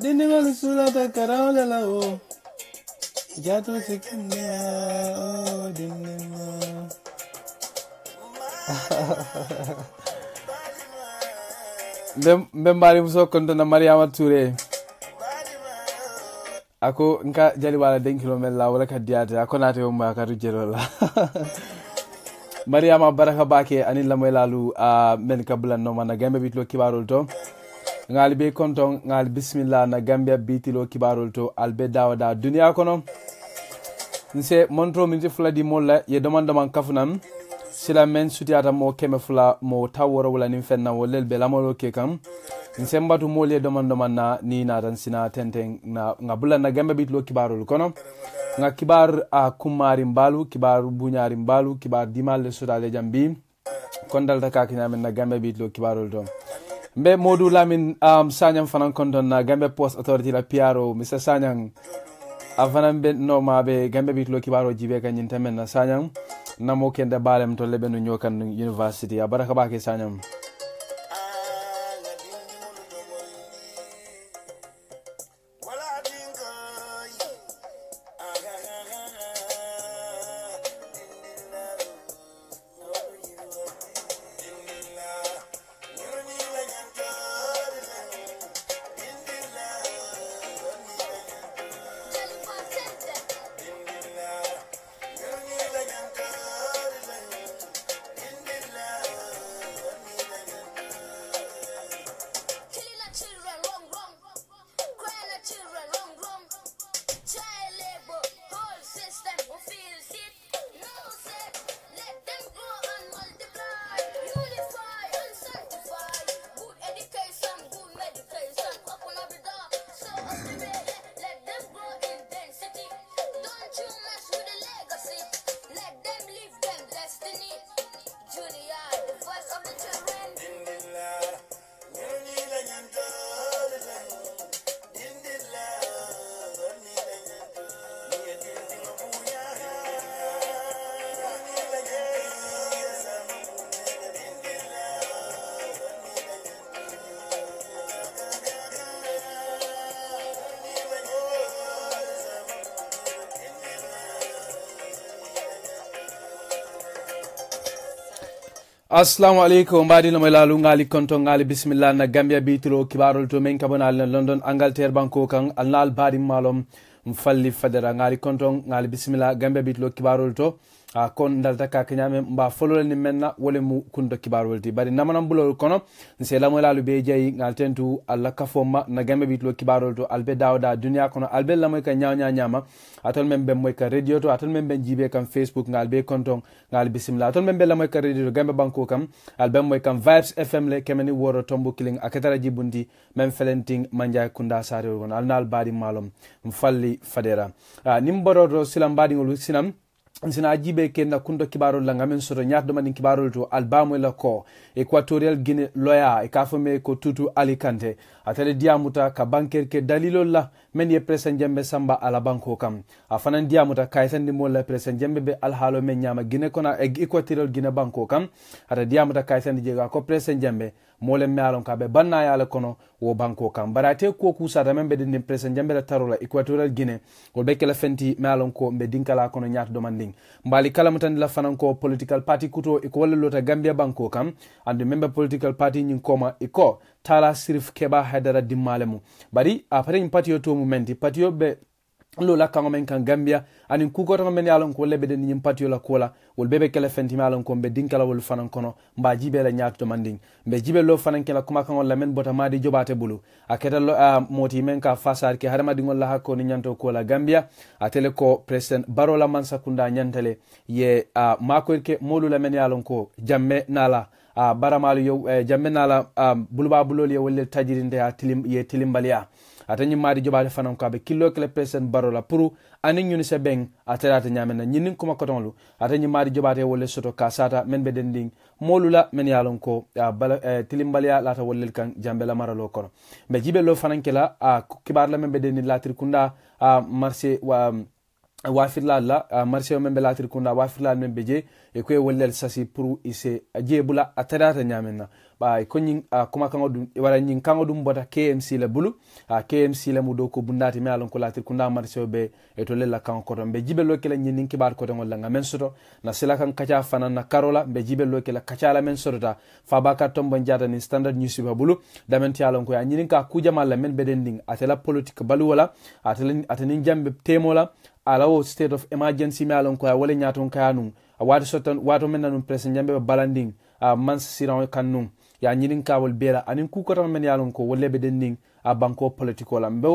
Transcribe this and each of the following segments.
dini ngol sulata karawla la o jato sikne dini mbembali muso konto na Mariama Touré ako nka jali wala den kilomela wala kadiyata ako nate o ma ka rujelo la Mariama baraka bake ani lamoy lalu men kabla no mana gambe bitlo kibarol to ngali be konton ngali bismillah na gambia bitilo kibarol to albe dawada dunia kono nse montro minti fula di molla ye demande man kafunam sila men sutiata mo keme fula mo taworo wala nim fenna wolel be lamolo ke kam nse mbatu molle demande man na ni na tan sina tenten na ngabula na gambia bitlo kibarol kono nga kibar a kumari mbalu kibar bunyari mbalu kibar dimal le sudale jambi kondal ta kakina men na gambia bitlo kibarol to mbe Modou Lamine Sanyang fanan konton na Gambia Post Authority la PRO Mr Sanyang avanan be no mabe Gambia bitlo kibaro jibe kan nyintamen na Sanyang namo kende balem to lebe no nyokan university abaraka bake Sanyang Assalamu alaikum mbadi no melalu ngali konto ngali bismillah na Gambia bitro kibarol to men kabonal na London Angleterre banko kan alnal badi malom mfalli fadera ngali konto ngali bismillah Gambia bitlo kibarol to kon dalta ka kanyame mba folol ni menna wole mu kundo kibarol ti bari namanam bulol kono nse la melalu be jayi ngal tentu alla kafoma na Gambia bitlo kibarol to albe dawda dunya kono albe la moy ka nyama atol membe moy ka radio to atol membe jibe kam Facebook ngal be konton ngal bismillah atol membe la moy ka radio Gambia banko kam albe moy kam Vibes FM le kemeni woro tombo killing akatara jibundi mem felenting manja kunda sare won alnal badi malom mfalli fadera nimboro do silam badi ngol sinam sina ajibe kenna kundo kibarol la ngamen soto nyaado man kibarol to albamu la ko Equatorial Guinea loya e kafome ko tutu alikante atale diamuta ka banker ke dalilol la men ye presen jembe samba ala banko kam afanan diamuta kaysandi mo la presen jembe be alhalo men nyama Guinea kona Equatorial Guinea banko kam ata diamuta kaysandi jega ko presen jembe mole mealon ka be banna yala kono wo banko kam barate ko kusata membe din presen jembe la tarola Equatorial Guinea ko be kala fenti mealon ko be dinkala kono nyaat do manding mbali kala mutan la fanan ko political party kuto e ko wala lota Gambia banko kam and member political party nyin koma e ko tala sirif keba hadara dimmalemu bari apare party yo to mumenti party yo be lola kango men kan Gambia anin ku ko to men yalon ko lebe den nyim party yo la kola wol bebe kala fenti malon ko be dinkala wol fanan kono mba jibe la nyaat to manding be jibe lo fanan kala kuma kan wala men bota madi jobate bulu aketa lo moti men ka fasar ke harama dingol la hakko ni nyanto ko la Gambia atele ko president Barola Mansa Kunda nyantale ye mako ke molu la men yalon ko jamme nala baramalu yo jamme nala bulba bulol ye wolle tajirinde ya tilimbalia atani madi jobale fanan ko be kilo kele president Barola pour ani nyuni se beng aterata nyamena nyinin kuma kotonlu atani madi jobate wolle soto kasata men be dending molula men yalon ko tilimbalia lata wolle kan jambela maralo kono be jibe lo fanan kela kibar la men be dendi latir kunda marché wa wafirla la marché membe latir kunda wafirla membe je e ko wollel sasi pour ise jebula atadata nyamenna ba ko nyin kuma kan odum wala nyin kan odum bota KMC la bulu KMC la mudo ko bundati me alon ko latir kunda marché be e to lella kan ko be jibelo kala nyin nin kibar ko don wala ngamen soto na sila kan kacha fanan na karola be jibelo kala kacha la men soto fa baka tombo njata ni standard news ba bulu damenti alon ko ya nyin ka kujama la men bedending atela politique balu wala atela jambe temola alawo state of emergency me alon ko wala nyaton kanun wadu soton wadu men nanum president jambe balanding man siran kanun ya nyinin kawol bela anin ku ko tan men yalon ko wolle be denning banko politiko la mbe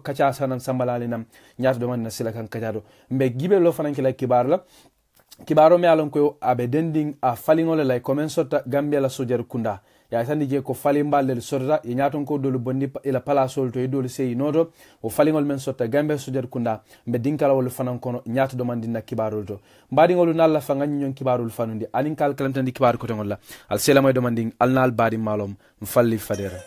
kacha sanan sambalali nam nyato do man nasila kan kajado mbe gibe lo fanan kila kibar la kibaro me alon ko abe dending falingole lay komen sota gambia la sojer kunda ya tandi je ko falimballe sorta e nyaton ko dolu bonni ila palasol to e dolu sey noto o falingol men sota gambia sojer kunda mbe dinkala wol fanan kono nyato do man dinna kibarol to mbadi ngolu nalla fa ngani nyon kibarul fanundi anin kal kalantandi kibar ko tongol la al selamay do man ding al nal badi malom mfalli fadera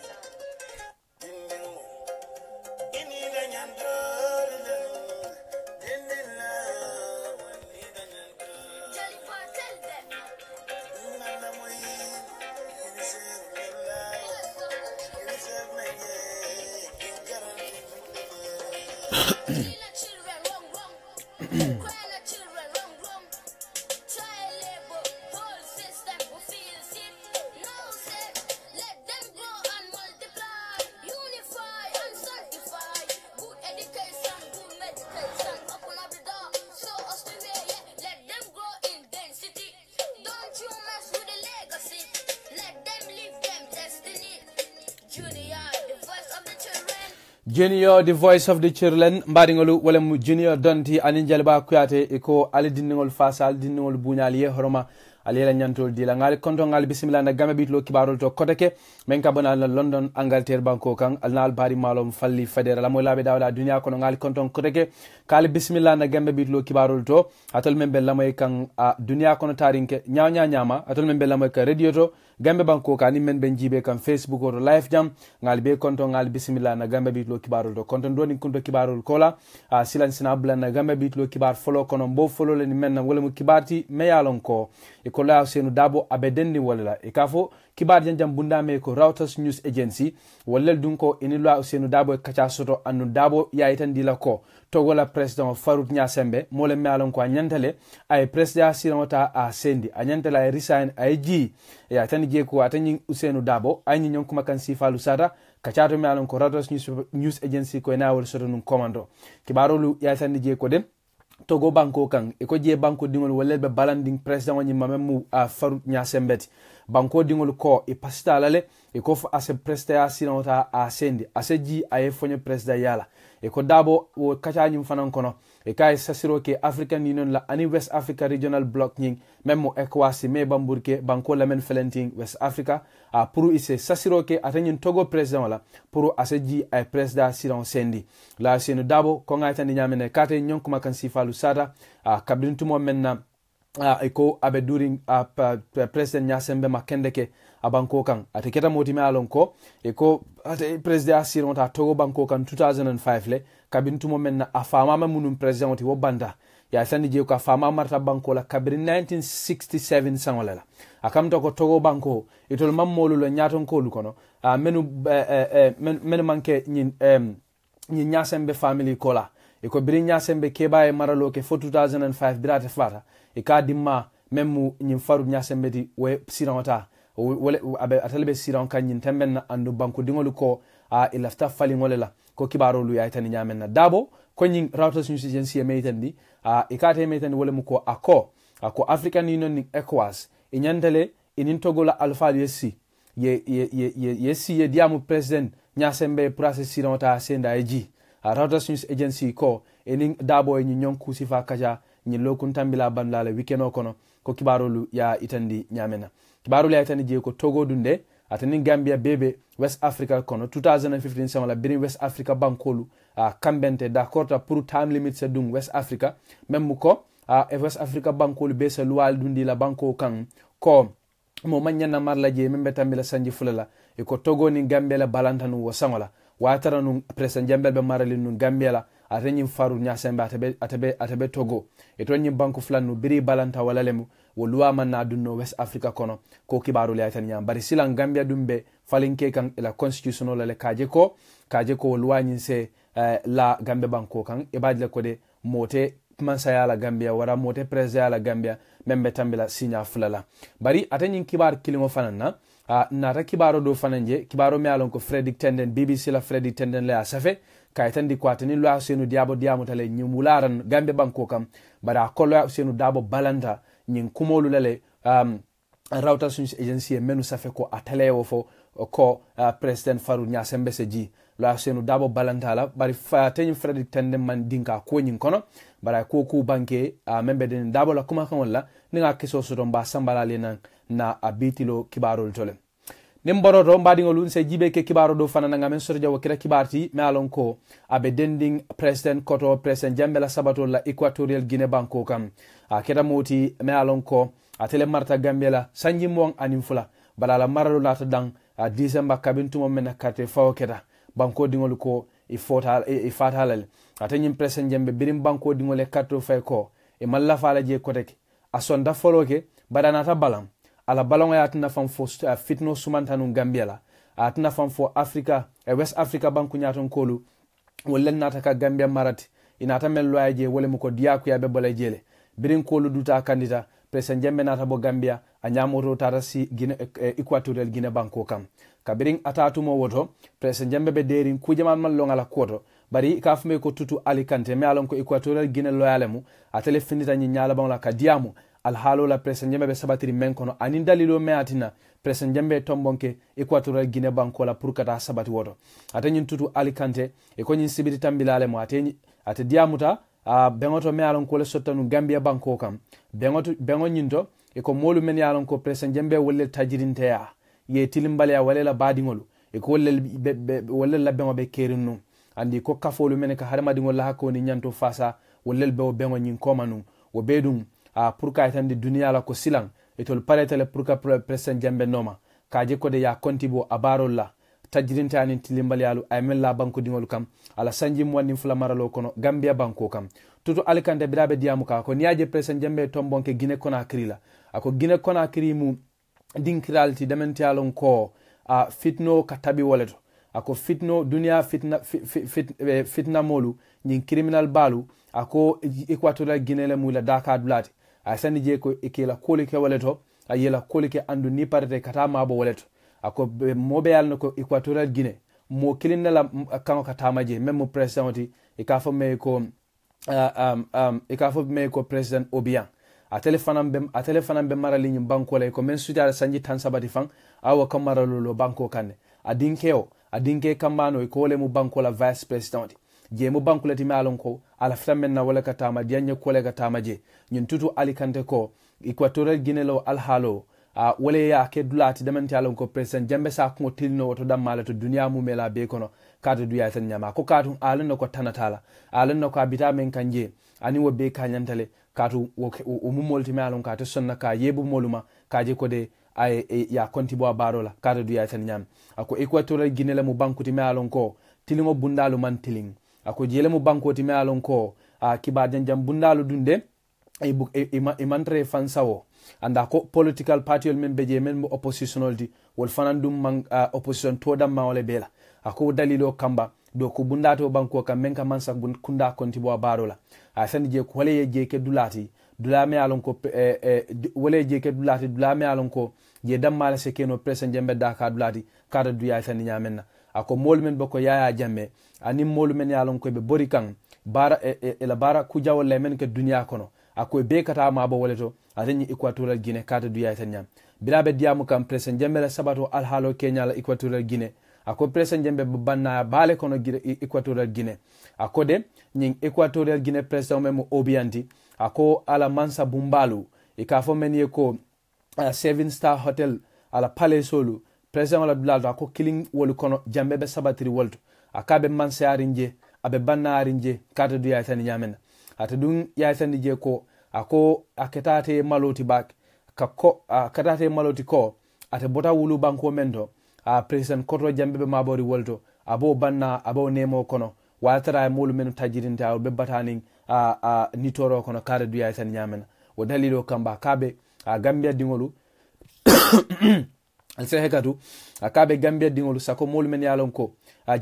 Junior, the voice of the children, mbadingolu wala mu Junior Donti anin jalba kuyate iko ali dinningol fasa ali dinningol bunyali ye horoma ali la nyantol dila ngali konto ngali bismillah na gambe bitlo kibarol to koteke men ka bona na London Angleterre banko kan alnal bari malom falli fadera la mo labe dawla dunya kono ngali konto koteke kali bismillah na gambe bitlo kibarol to atol men bella moy kan dunya kono tarinke nyama atol men bella moy ka radio to gambe banko ka ni men ben jibe kan Facebook or live jam ngal be konto ngal bismillah na gambe bitlo kibarol do konto doni konto kibarol kola silan sina blan na gambe bitlo kibar follow kono mbo follow le ni men na wala mu kibarti me yalon ko e ko la senu dabo abedendi wala e kafo kibar janjam bunda me ko Reuters News Agency wallel dun ko inilo senu dabo e kacha soto anu dabo ya itandila ko togola president Farouk Nyasembe mole me alon ko anyantale ay president sironta a sendi anyantale ay resign ay ji ya tan je ko atani usenu dabo ay ni nyon kuma kan sifalu sada kachato me alon ko Reuters News Agency ko na wol soto nun commando kibarolu ya tan je ko dem togo banko kan e ko je banko dingol wallel be balanding president woni mamemu Farouk Nyasembe banko dingol ko e pasta lale e ko fa ase president sironta a sendi ase ji ay fonyo president yala e ko dabo wo kachanyum fanan kono e kay sasiro ke African Union la ani West Africa Regional Bloc nying même ECOWAS me bamburke banko la men felenting West Africa pour ise sasiro ke atanyin togo president la pour aseji ay president siron sendi la senu dabo ko ngata ni nyamene kate nyon kuma kan sifalu sada kabintumo menna eko abe during president Nyasembe makendeke abanko kan ate keta motime alon ko eko ate president siron ta togo banko kan 2005 le kabintumo menna afama munum president wo banda ya sani je ko afama marta banko la kabri 1967 sangolela akamta ko togo banko itol mammolu lo nyaton ko lu kono menu manke nyin Nyasembe family kola eko biri Nyasembe keba e maralo ke fo 2005 birate fata e ka dimma memu nyin Farouk Nyasembe di we sironta wala abe atalbe siron kan nyin temben na andu banko dingolu ko ilafta fali ngolela ko kibaro lu ya tani nyamen na dabo ko nyin Reuters News Agency e meitendi ikate meitendi wala mu ko ako African Union ni ECOWAS inyandele inin togola alfa yesi ye diamu president Nyasembe process sironta senda eji Reuters News Agency ko enin dabo e nyon kusifa kaja nyin lokun tambila banlale weekend kono ko kibaro lu ya itandi nyamena kibaro lu ya itandi je ko togo dunde atani Gambia bebe West Africa kono 2015 samala bini West Africa bankolu kambente d'accord ta pour time limit se dung West Africa même ko West Africa bankolu be se lual dundi la banko kan ko mo manyana marla je membe tambila sanji fulala e ko togo ni Gambia la balantanu wo sangola watara nun president jambel be marali nun Gambia la atenyin faru nyasembe atebe Togo etonyin banku flanu biri balanta wala lemu woluwa manna dunno West Africa kono ko kibaru le tan nyam bari silan Gambia dumbe falinke kan ila constitutional le kaje ko woluwa nyin se la Gambia banko kan ibadle ko de mote mansaya la Gambia wara mote president la Gambia membe tambila sinya fulala bari atenyin kibar kilimo fanana nata kibaro do fananje kibaro me alon ko Frederick Tenden BBC la Frederick Tenden le asafe kaytandi ko atani lo senu diamo tale nyumularan Gambia banko kam bara kollo senu dabo balanta nyin kumolu lale rawta sunus agency menu safe ko atale wo fo ko president Faru Nyasembe seji lo senu dabo balanta la bari tani Frederick Tenden man dinka ko nyin kono bara ko ku banke membe den dabo la kuma kan wala ninga keso so don ba sambala le na abitilo kibarol tole nimboro do mbadingol se jibe ke kibaro do fanana ngamen sorja wakira kibarti me alon ko abe dending president koto president Jambela Sabato la Equatorial Guinea banko kam akeda moti me alon ko atele marta Gambia sanji mon animfula balala maralo lata dang December kabintumo men karte fawketa banko dingol ko ifatalal atanyim president Jambe birim banko dingol e karto fay ko e malla fala je kotek asonda foloke badanata balam ala balonga ya tuna fam fo fitno sumantanu Gambia la atuna fam fo Africa West Africa banku nyaton kolu wolen nata ka Gambia marati inata mello aje wole muko diaku ya bebola jele birin kolu duta kandida president Jambe nata bo Gambia anyamoto tata si Guinea Equatorial Guinea banko kam kabirin atatumo woto president Jambe be derin kujaman mallonga la koto bari kafume ko tutu Alicante me alon ko Equatorial Guinea loyalemu atele finita nyi nyala bon la kadiamu alhalo la president Jambe be sabatiri men kono anin dalilo me atina president Jambe tombonke Equatorial Guinea banko la purkata sabati woto atanyin tutu Alicante e ko nyin sibiti tambilale mo ate diamuta bengoto me alon ko le sottanu Gambia banko kam bengo nyinto e ko molu men yalon ko president Jambe wolle tajirinte ya ye tilimbale ya wala badingolu e ko wolle la bengo be kerinu andi ko kafolu men ka harma dingol la hakko ni nyanto fasa wolle be bengo nyin komanu wo bedum pourka etande dunia la ko silang etol paretele pourka president Jambe noma kaje ko de ya kontibo abarol la tajirinte anin tilimbal yalu ay mel la banko dingol kam ala sanji mo wonni fula maralo kono Gambia banko kam tutu Alicante birabe diamu ka ko niaje president Jambe tombonke Guinea Conakry la ako Guinea Conakry mu dinkiralti dementalon ko fitno katabi woleto ako fitno dunia fitna molu nyin criminal balu ako Equatorial Guinea le mula Dakar dulati asani je ko ikela kolike woleto ayela kolike andu ni parete katama bo woleto ako mobe yalno ko Equatorial Guinea mo kilinna la kango katama je même president ikafo me ko president Obiang a telefanam be marali nyim banko lay ko men sujara sanji tan sabati fang awa kamaralo lo banko kanne adinke kambano ko le mu banko la vice president je mu banko la timalon ko ala fitamen na wala katama dianye ko le katama je nyin tutu Alicante ko Equatorial Guinea lo alhalo wale ya ke dulati demanti alon ko president Jambe sa ko tilno woto damala to dunia mu mela be kono kadu duya tan nyama ko katu alon ko tanatala alon ko abita men kanje ani wo be kanyantale katu o mumolti me alon ka to sonna ka yebu moluma kaje ko de ay ya konti bo barola kadu duya tan nyam ako Equatorial Guinea le mu bankuti me alon ko tilingo bundalu man tiling ako jele mu bankoti me alon ko kiba janjam bundalu dunde e mantre fansawo anda ko political party men beje men oppositional di wol fanandum man opposition to dam ma wala bela ako dalilo kamba do ko bundato banko kam men kam mansa kunda konti bo barola sani je ko wala je ke dulati dulame alon ko wala je ke dulati dulame alon ko je dam mala se keno president Jambe Dakar dulati kada duya sani nyamenna ako mol men bako yaya jamme ani mol men yalon ko be bori kan bara la bara ku jawol men ke dunya kono ako be kata ma bo woleto atani Equatorial Guinea kada duya tan nyam birabe diamu kam president Jambe la Sabato alhalo Kenya la Equatorial Guinea ako president Jambe banna bale kono Equatorial Guinea ako de nyin Equatorial Guinea president memo Obianti ako ala mansa bumbalu ikafo menye ko 7-star hotel ala palace solu president wala dulado ako killing wolu kono Jambe be sabatiri wolto akabe mansa arinje abe banna arinje kada duya tan nyamena atadun ya tan je ko ako aketate maloti bak katate maloti ko ate bota wulu banko mendo president koto Jambe be mabori wolto abo banna abo nemo kono watara molu men tajirinta be batani nitoro kono kare duya tan nyamena o dalilo kamba kabe Gambia dingolu alse hekatu akabe Gambia dingolu sako molu men yalon ko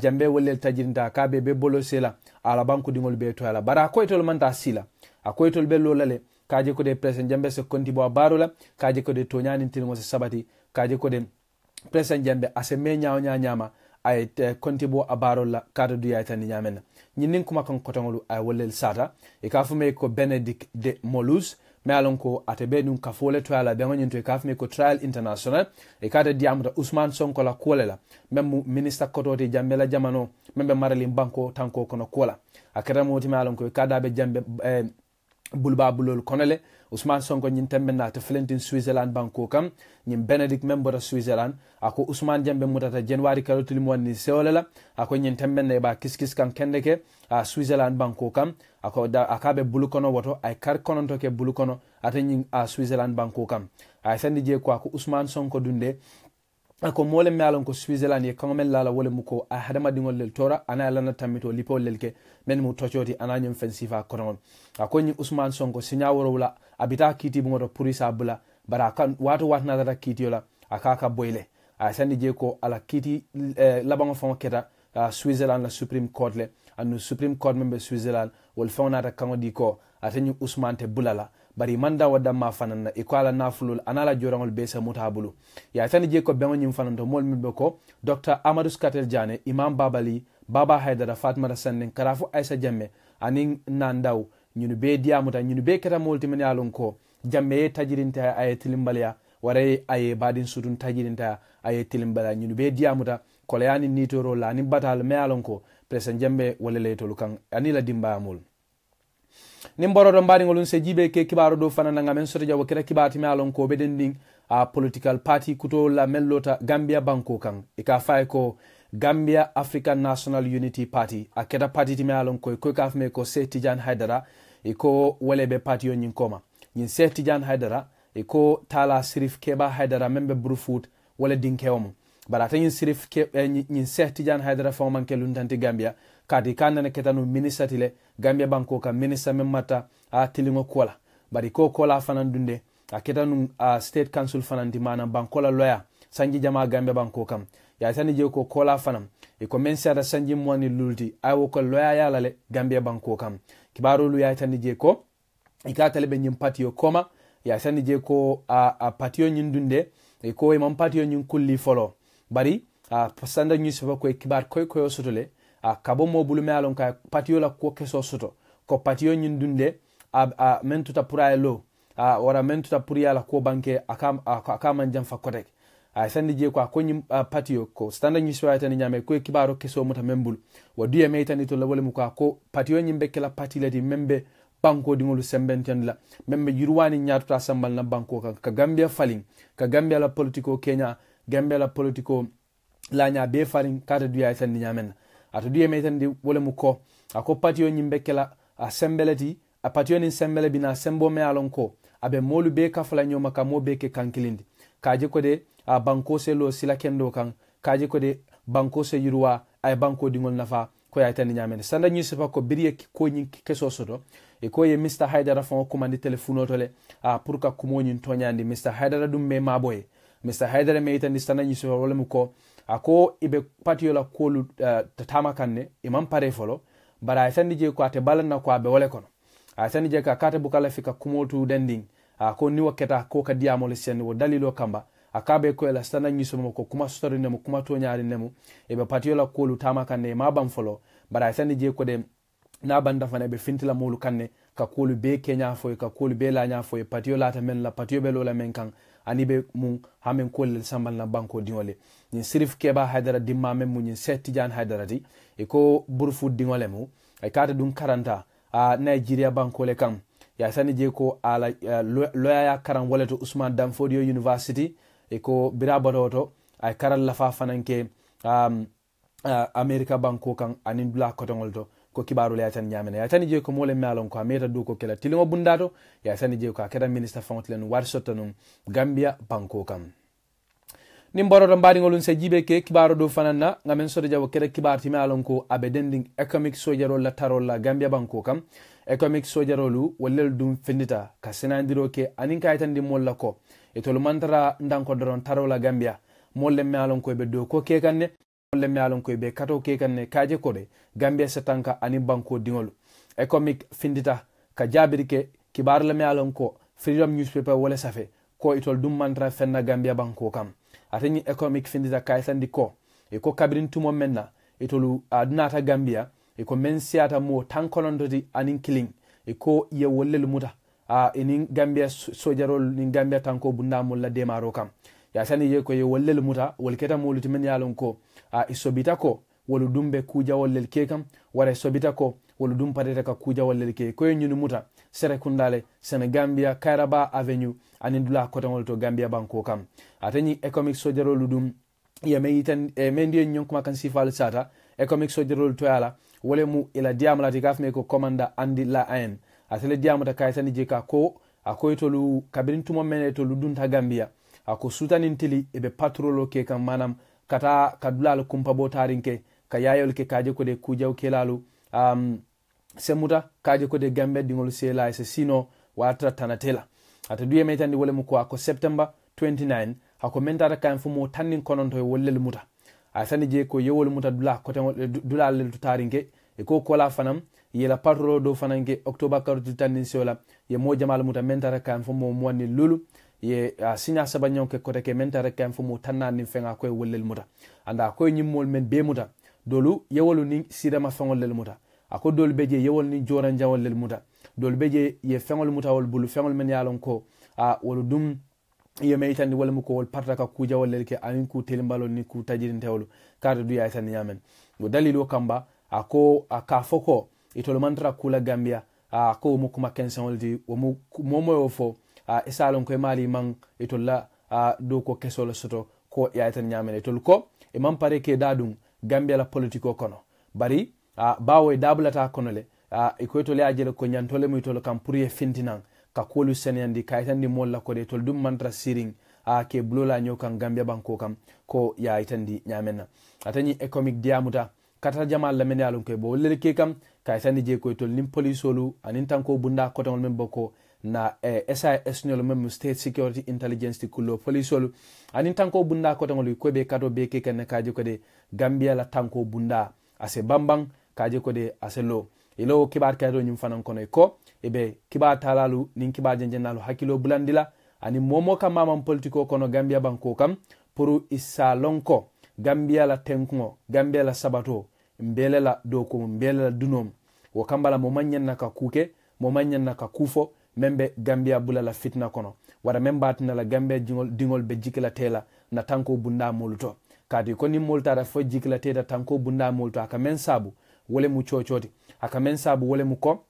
jambe wollel tajirinta akabe be bolo sela ala banku dingolu be to ala bara ko tol manta sila akoy tol be lolale kaje ko de president jambe se konti bo barola kaje ko de to nyani tinmo se sabati kaje ko de president jambe ase me nyama ay konti bo barola kado du yayta ni nyamena nyinin kuma kan kotongolu ay wollel sata e kafume ko Benedict de Molus me alon ko atebe dum ka fole to ala be ngin to kafume ko trial international e kada diamuta Ousmane Sonko la kolela même ministre kotote jambe la jamano membe marali banko tanko kono kola akara moti me alon ko kada be jambe bulba bulol konole Ousmane Sonko nyin tembe na to Flentin Switzerland banko kam nyin Benedict member Switzerland ako Ousmane jambe mutata January karotuli monni seolela ako nyin tembe na ba kiskis kan kendeke Switzerland banko kam ako akabe bulu kono woto ay kar kono to ke bulu kono atanyin Switzerland banko kam ay sandi je ko ako Ousmane Sonko dunde ako mole mealon ko Switzerland e kangomel lala wole muko a hadama dingol lel tora ana lana tamito lipo lelke men mu tocoti ana nyum fensifa konon ako ni Ousmane Sonko sinya worowla abita kiti bungo purisa bula bara kan wato watna data kiti yola akaka boyle a sandi je ko ala kiti labango fon keta Switzerland la Supreme Court le anu Supreme Court membe Switzerland wol fawna ta kango di ko atani Ousmane te bulala bari manda wadda ma fanana e ko ala nafulul anala jorangol be sa mutabulu ya tani je ko bengo nyim fananto mol mimbe ko Dr Amadou Skater Diané Imam Babali Baba Haidara Fatmata Sandeng Karafu Aissa Jammeh anin nandaw ñunu be diamuta ñunu be keta molti men yalon ko jamme tajirinta ay tilimbalya waray ay badin sudun tajirinta ay tilimbalya ñunu be diamuta ko layani nitoro la ni batal me yalon ko president Jammeh wala letolu kan anila dimba amul nimboro do mbari ngolun se jibe ke kibaro do fanana ngamen soto jawo kira kibati me alon ko beden ding political party kuto la mellota Gambia banko kan e ka fay ko Gambia African National Unity Party aketa party ti me alon ko ka fme ko Seyd Tidiane Haidara e ko welebe party yo nyin koma nyin Seyd Tidiane Haidara e ko Tala Sirif Keba Haidara membe Brufut wala dinkewum bara tan nyin Sirif ke nyin Seyd Tidiane Haidara fo man ke luntanti Gambia kati kanane ketanu ministre tile Gambia banko ka ministre memata tilingo kola bari ko kola fanan dunde ketanu state council fanan di mana bankola lawyer sanji jama Gambia banko kam ya tani je ko kola fanan e ko men sada sanji moni lulti awo ko lawyer ya lale Gambia banko kam kibaro lu ya tani je ko ikatale be nyim patio koma ya tani je ko patio nyin dunde e ko e mam patio nyin kulli folo bari sanda newspaper ko kibar koy sotole kabo mo bulu me alon ka patio la ko keso soto ko patio nyin dunde mentuta pura lo wara mentuta pura la ko banke aka man jam fa kotek sandi je ko nyim patio ko standard newspaper tan nyame ko kibaro keso muta membul wa duye me tan to la wala mu ko patio nyim be kala patilati membe banko dingolu sembenten la membe yurwani nyaatuta sambal na banko ka Gambia falling ka Gambia la politico Kenya Gambia la politico la nya be falling kada duya tan nyamen ato duye metandi wole mu ko ako patio nyimbe kala sembeleti patio ni sembele bina sembo me alon ko abe molu be kafala nyoma ka mo be ke kankilindi kaje ko de banko se lo sila kendo kan kaje ko de banko se yurwa ay banko dingol nafa ko ya tan nyamen sanda nyi sefa ko biriye ko nyi keso soto e ko ye Mr Haidara fon ko mandi telefono tole pour ka kumo nyi tonyandi Mr Haidara dum me maboy Mr Haidara me tan sanda nyi sefa wole mu ko ako ibe patio la kolu tatama kanne imam pare folo bara sandi je ko ate balanna ko abe wole kono sandi je ka kate bukala fika kumotu dending ko ni waketa ko ka diamo le sen wo dalilo kamba akabe ko la stana nyiso mo ko kuma story nemo kuma to nyaari nemo ibe patio la kolu tama kanne ma bam folo bara sandi je ko de na banda fane be fintila molu kanne ka kolu be Kenya fo ka kolu be la nya fo patio la ta men la patio be lo la men kan ani be mun hamen kol sambal na banko dingole ni Sirif Keba Haidara dimma men mun Seyd Tidiane Haidara di e ko burfu dingole mu ay kata dun karanta Nigeria banko le kam ya sani je ko ala lawyer ya karan waleto Ousmane Danfodio University e ko birabato ay karal la fa fananke America banko kan anin bla kotongol to ko kibaru le tan nyamene ya tani je ko mole malon ko ameta du ko kela tilingo bundato ya tani je ko akeda minister fontlen war sotanum Gambia banko kam nin boroto mbaɗigolum se jiiɓe ke kibaro ɗo fananna gamen soto jawo kede kibar time alon ko aɓe dendin économique sojarol la tarol la gambia banko kam économique sojarolu wallel ɗum fendita ka senadiro ke anin kayitandi molla ko e tolu mantara ndanko doron tarol la gambia molle me alon koye ɓe dow ko kekanne molle me alon koye ɓe kato kekanne kaje koɗe gambia setanka anin banko diŋolu économique findita ka jabiri ke kibar le me alon ko freedom newspaper wala safe ko itol ɗum mantara fenna gambia banko kam atani économique findita kayitandi ko e ko kabirin tumo menna itolu adunata gambia e ko men siata mo tan kolondoti anin killing e ko ye wollel muta enin gambia sojarol nin gambia tanko bundamol la demaro kam ya sani ye ko ye wollel muta wol keta moluti men yalon ko isobita ko wolu dumbe kuja wollel ke kam wara sobita ko wolu dum patete ka kuja wollel ke ko nyunu muta sere kundale sene gambia kairaba avenue anin dula kotangol to gambia banko kam atani économique sojarol dum ye meyitan mendi nyonkuma kan sifal sata économique sojarol to yala wole mu ila diamlati kafme ko commanda andi la en atele diamata kaytani jeka ko akoytolu kabirin tumo mene to ludunta gambia ako sutanin tili ebe patrolo ke kam manam kata kadulal kumpa botarinke ka yayol ke kaje ko de kujaw kelalu semuta kaje ko de gambe dingol sela se sino watra tanatela ata duye metandi wole mu ko ako september 29 hako mentata kan fumo tannin kononto e wollel muta asani je ko yewol muta dula ko dula lel to tarinke e ko kola fanam yela patrolo do fananke october 4 tannin sola ye mo jamal muta mentata kan fumo monni lulu ye sinya sabanyon ke kote ke mentare kam fu mu tanani fenga koy wollel muta anda koy nyimmol men be muta dolu yewolu ni sidama fengol lel muta ako dol beje yewol ni joran jawol lel muta dol beje ye fengol muta wol bulu fengol men yalon ko wolu dum ye meytandi wala mu ko wol parta ka kuja wollel ke anin ku telimbalon ni ku tajirin tewlu kadu du ya tan yamen go dalilo kamba ako aka foko itolo mantra kula gambia ko mu kuma kensan di wo mu momo fo isalon ko mali man itolla do ko kesol soto ko yaitan nyamene tol ko e man pare ke dadum gambia la politiko kono bari bawo dabulata kono le e ko to le ajele ko nyantole mu tol kam pour ye fintinan ka kolu senyandi kaytandi molla ko de tol dum mantra siring ke blola nyokan gambia banko kam ko yaitandi nyamena atani economic diamuta kata jamal la menalon ko bo le ke kam kaytandi je ko tol nim polisolu anin tanko bunda ko ton men boko na SIS nyolo mem state security intelligence ti kullo polisolu anin tanko bunda ko tangol ko be kato be ke ken kaje ko de gambia la tanko bunda ase bambang kaje ko de aselo ilo kibar kado nyum fanan kono ko ebe kibar talalu nin kibar jenjenalu hakilo bulandila ani momo kam mamam politiko kono gambia banko kam pour isa lonko gambia la tenko gambia la sabato mbele la doko mbele la dunom wo kambala mo manyen naka kuke mo manyen naka kufo membe gambia bula la fitna kono wara memba tina la gambia dingol be jikila tela na tanko bunda moluto kadi koni molta da fo jikila tela tanko bunda moluto aka men sabu wole mu chochoti aka men sabu wole mu ko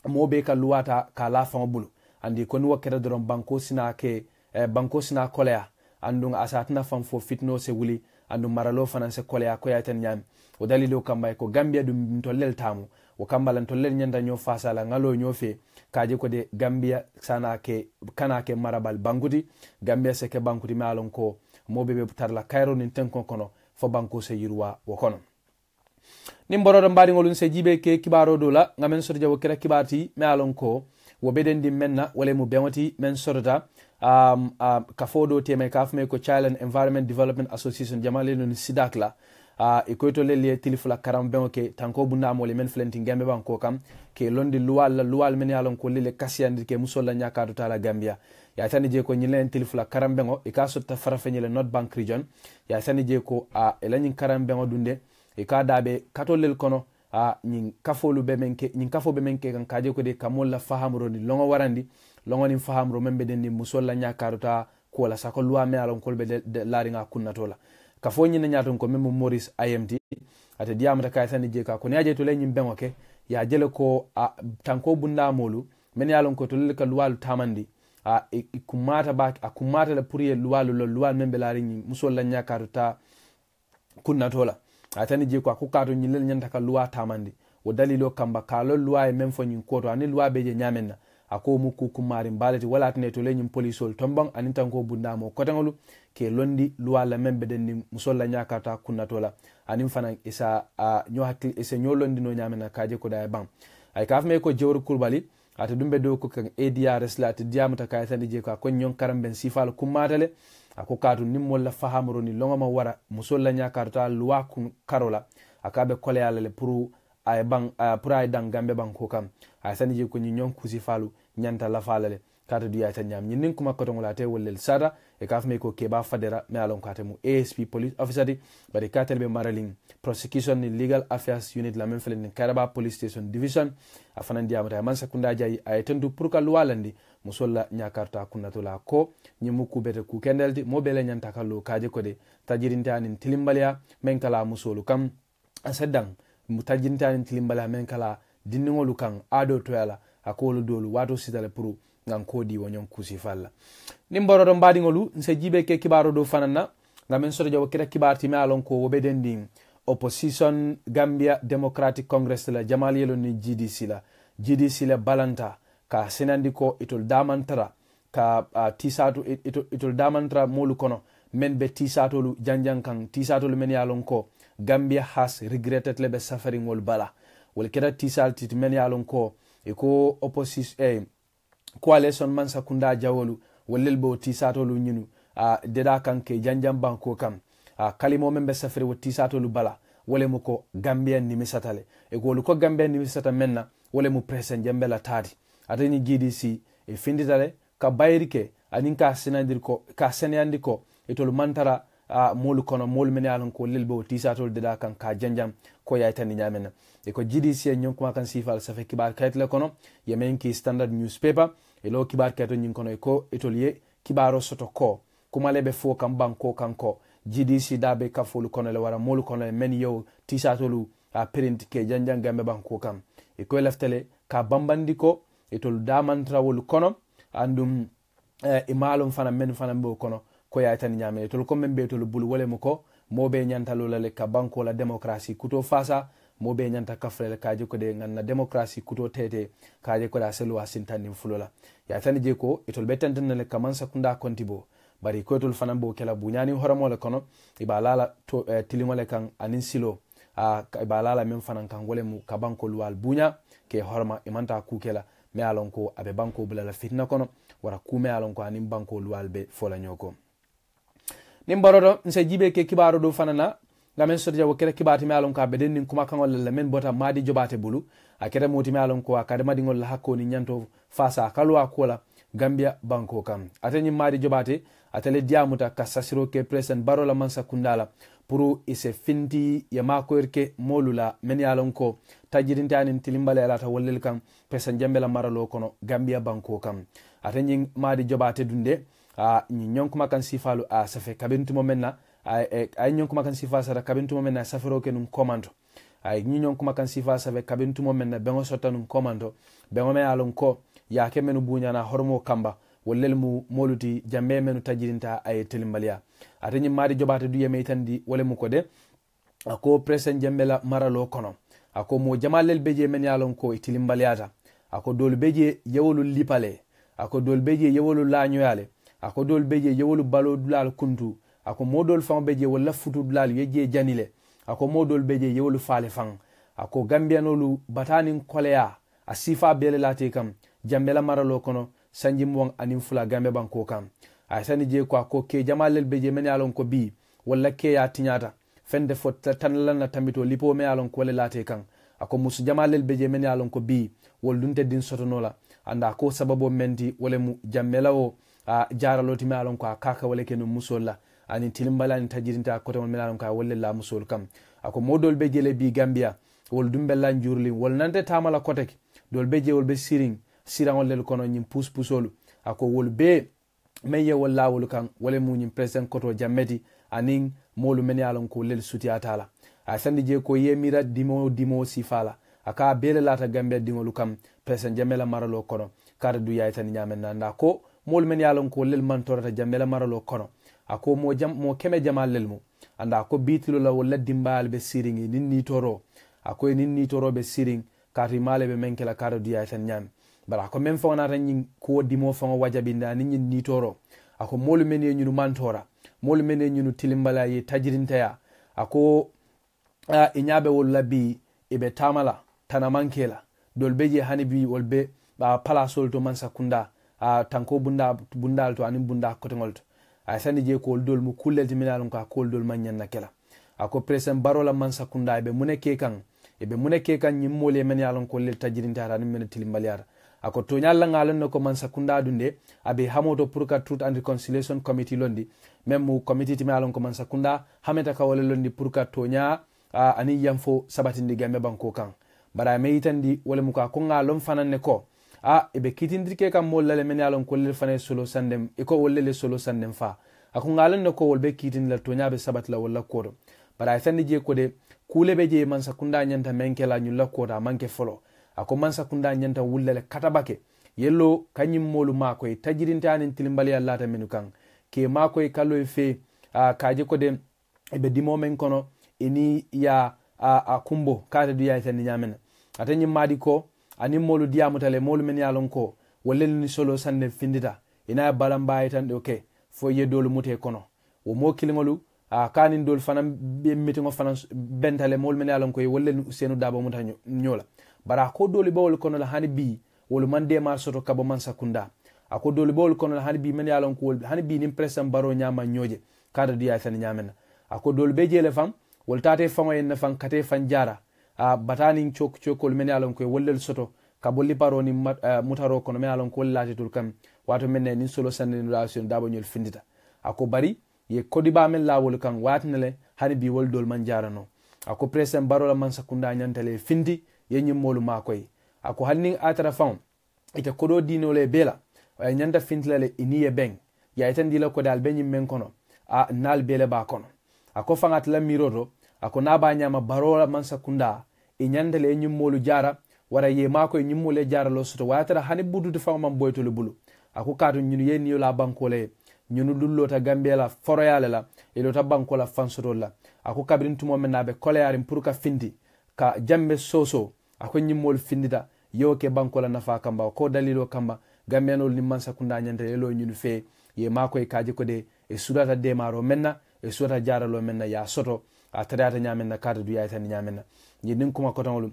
mobe ka luwata ka la fa bulu andi koni wakere doron banko sina ke banko sina kolea andung asatna fam fo fitno se wuli andu maralo fananse kolea ko yaten nyam o dalilo kamba ko gambia dum to lel tamu o kambalan to lel nyanda nyo fasala ngalo nyo fe kaje ko de gambia sana ke kana ke marabal banguti gambia se ke bankuti malon ko mobe be tarla kairo nin tenkon kono fo banko se yirwa wo kono nimboro do mbari ngolun se jibe ke kibaro do la ngamen soto jawo kera kibati malon ko wo bedendi menna wala mu bewati men sorota ka fodo teme kafme ko Child and Environment Development Association jamale no sidakla e ko to lele tilifula karambe ke tanko bunda mo le men flenti gambe banko kam ke londi luwal men yalon ko lele kasiyandi ke musolla nyakado tala gambia ya tani je ko nyilen tilifula karambe ngo e ka sotta farafenyele North Bank region ya tani je ko elanyin karambe ngo dunde e ka dabe katolel kono nyin kafolu be menke nyin kafo be menke kan kaje ko de kamolla fahamro ni longo warandi longo ni fahamro membe den ni musolla nyakado ta ko la sako luwa me alon kolbe de laringa kunnatola kafo nyina nyaton ko memo Morris IMT ate diamata kay sani je ka ko nyaje to lenyim bengo ke ya jele ko tanko bunda molu men yalon ko to le ka luwalu tamandi ikumata ba akumata le pour ye luwalu membe laringi musolla nyakado ta kunnatola atani je ko akukato nyilel nyanta ka luwa tamandi o dalilo kamba kalo luwa e memfo nyin koto ani luwa beje nyamenna ako mu ku kumari balati wala tane to lenyum polisol tombang anin tanko bundamo kotangolu ke londi luwala membe den musolla nyakata kunnatola anin fanan isa nyo hakli isa nyo londi no nyamena kaje ko da bang ay kafme ko jewru kulbali ata dumbe do ko kan ADRS la ata diamata kaytani je ko nyon karamben sifal kummatale ako katu nimmol la fahamro ni longoma wara musolla nyakata luwa kun karola akabe kole alale pour ay bang pour ay dang gambe bang ko kam ay sani je ko nyon kusi falu nyanta la falale kata duya ta nyam nyin kuma ko tongola te wollel sada e kafme ko keba fadera me alon kata mu ASP police officer di bari katel be maraling prosecution ni legal affairs unit la même fele ni Karaba police station division afana ndiamata man sakunda jayi ay tendu pour ka luwalandi musolla nyakarta kunatola ko nyimu ku bete ku kendeldi mo bele nyanta kallo kaje ko de tajirintanin tilimbalia men kala musolu kam asadang mutajintanin tilimbalia men kala dinningolu kan ado to yala akolu dolu wato sitale pour ngan kodi wonyon kusi falla nimboro do mbadingolu nse jibe ke kibaro do fanana ngamen soto jaw kira kibarti me alon ko wobe dending opposition Gambia Democratic Congress la jamaliyelo ni GDC la balanta ka senandiko itol damantara ka tisatu itol damantara molu kono men be tisatolu janjan kan tisatolu men yalon ko Gambia has regretted lebe suffering wol bala wol kira tisati men yalon ko iko opposition coalition man sakunda jawolu wollel bo tisatolu nyinu deda kanke janjam banko kam kalimo membe safari wo tisatolu bala wole mu ko Gambia ni misatale e golu ko Gambia ni misata menna wole mu president jambela tadi atani GDC e finditale ka bayrike anin ka senandi ko etol mantara molu kono molu men yalon ko lelbo tisatolu deda kan ka janjam ko yaytani nyamena e ko GDC nyon kuma kan sifal safe kibar kaytle kono yemen ki standard newspaper e lo kibar kayto nyin kono e ko etolier kibaro soto ko kuma lebe fo kan banko kanko GDC dabe kafolu kono le wara molu kono men yow tisatolu print ke janjang gambe banko kam e ko leftele ka bambandi ko etol damantra wol kono andum e malum fana men fana mbo kono ko yaytani nyame etol ko membe etol bul wole mo ko mobe nyantalo le ka banko la démocratie kuto fasa mobe nyanta kafrele kaje ko de nganna démocratie kuto tete kaje ko da selo asintani fulola yaytani je ko etol betantan le kamansa kunda kontibo bari ko tol fanambo kala bunyani horamo le kono ibalala to tilimole kan anin silo ibalala men fanan kan wole mu kabanko luwal bunya ke horma imanta ku kala me alon ko abe banko bulala fitna kono wara ku me alon ko anin banko luwal be fola nyoko nimbarodo nse jibe ke kibaro do fanana ngamen sodja wo kere kibati me alon ko abe den kuma kan wala men bota madi jobate bulu akere moti me alon ko akade madi ngol hakko ni nyanto fasa kalwa kola Gambia banko kam atani madi jobate atele diamuta kasasiro ke president barola mansa kundala pour ise finti ya makoyrke molula men yalon ko tajirintanin tilimbale alata wollel kam president jambela maralo kono Gambia banko kam atani madi jobate dunde ni nyonkuma kan sifalu safe kabintu momenna ay nyonkuma kan sifa sara kabintu momenna safiro ke num komando ay nyonkuma kan sifa safe kabintu momenna bengo sotanum komando bengo me yalon ko ya ke menu bunyana hormo kamba wollel mu moluti jambe menu tajirinta ay telimbalia atani mari jobate du yeme tandi wole mu ko de ako president jambela maralo kono ako mo jamalel beje men yalon ko tilimbaliata ako dol beje yewolu lipale ako dol beje yewolu lañoyale ako dol beje yewolu balo dulal kuntu ako modol fam beje wala futu dulal yeje janile ako modol beje yewolu fale fan ako gambianolu batanin kolea asifa bele late kam jambela maralo kono sanji mwang anim fula gambe banko kam asani je ko ke jamalel beje men yalon ko bi wala ke ya tinyata fende fot tanlan na tambito lipo me yalon ko le late kan ako musu jamalel beje men yalon ko bi wol dunte din sotonola anda ko sababo menti wala mu jammela o jaraloti me yalon ko kaka wala ke no musolla ani tilimbala ni tajirinta ko to men yalon ko wala la musol kam ako modol beje le bi Gambia wol dumbella njurli wol nante tamala kotek dol beje wol be sirangol lel kono nyim puspusolu ako wol be meye wala wol kan wala mu nyim president koto jammeti anin molu men yalon ko lel suti atala asandi je ko yemira dimo sifala aka bele lata Gambia dingolu kam president jamela maralo kono kada du yaytani nyamen nanda ko molu men yalon ko lel man torata jamela maralo kono ako mo keme jamal lel mu anda ko bitilo la wala dimbal be siringi ninni toro ako ninni toro be siring kati male be menkela kada du yaytani nyam bara ko men fo nata nyin ko dimo fo wajabinda ni nyin ni toro ako molu men ye nyunu mantora molu men ye nyunu tilimbala ye tajirintaya ako inyabe wol labi ibe tamala tanamankela dolbe je hanibi wolbe palasol to man sakunda tanko bundal to anin bunda kotengol to ay sani je ko dol mu kullel timinalon ka ko dol man nyanna kela ako presen barola man sakunda be muneke kan nyimmole men yalon ko lel tajirinta anin men tilimbaliara ako to nyalla ngalon no ko man sakunda dunde abe hamoto pour ka truth and reconciliation committee londi même mu committee timinalon ko man sakunda hameta ka wala londi pour ka to nya ani yamfo sabatindi gambe banko kan bara me yitandi wala muka ko ngalon fananne ko ebe kitindirke kam mollale men yalon ko lel fanay solo sandem iko wolle solo sandem fa ako ngalon no ko wolbe kitin la to nyaabe sabatla wala ko bara sandi je ko de kule be je man sakunda nyanta menkela nyulla ko da manke folo ako man sakunda nyanta wullale katabake yello kanyim molu mako e tajirintani tilimbali Allah ta menu kan ke mako e kallo fe kaje ko de ebe dimo men kono ini ya kumbo kata du ya tan nyamen atanyi madi ko ani molu diamutale molu men yalon ko wolle ni solo sande findita ina balamba tan okay fo yedolu mute kono wo mo kilingolu kanin dol fanam be meeting of fanam bentale molu men yalon ko wolle ni senu dabo mutanyo nyola bara ko doli bawol kono la hani bi wolu mande mar soto kabo man sakunda ako doli bawol kono la hani bi men yalon ko hani bi nim presam baro nyama nyoje kata du ya tan nyamen ako dol be jele fam wol tate fango en fan kate fan jara batani chokol men yalon ko wollel soto ka bolli paro ni mutaro kono men yalon ko lati tul kam wato men ni solo sande relation dabo nyol findita ako bari ye kodiba men lawol kan watnele hani bi wol dol man jara no ako presen baro la man sakunda nyantale findi ye nyimmolu makoy ako hanni atara fam ite kodo dinole bela nyanda fintale iniye beng ya itandi la ko dal benyim men kono nal bele ba kono ako fangat la miroto ako naba nyama barola man sakunda nyandale nyimmolu jara wara ye mako nyimmole jara lo soto watara hani budude fama boytole bulu ako kadu nyunu yeni la bankole nyunu dullo ta gambela foroyale la elo ta bankola fansoto la ako kabrin tumo menabe koleyarim pour ka findi ka jambe soso ako nyimmol findita yoke bankola nafa kamba ko dalilo kamba gambenol ni man sakunda nyandale lo nyunu fe ye mako e kaji ko de e sudata de maro menna e sudata jara lo menna ya soto atadata nyamenna kadu du yaytan nyamenna yidin kuma ko tawlu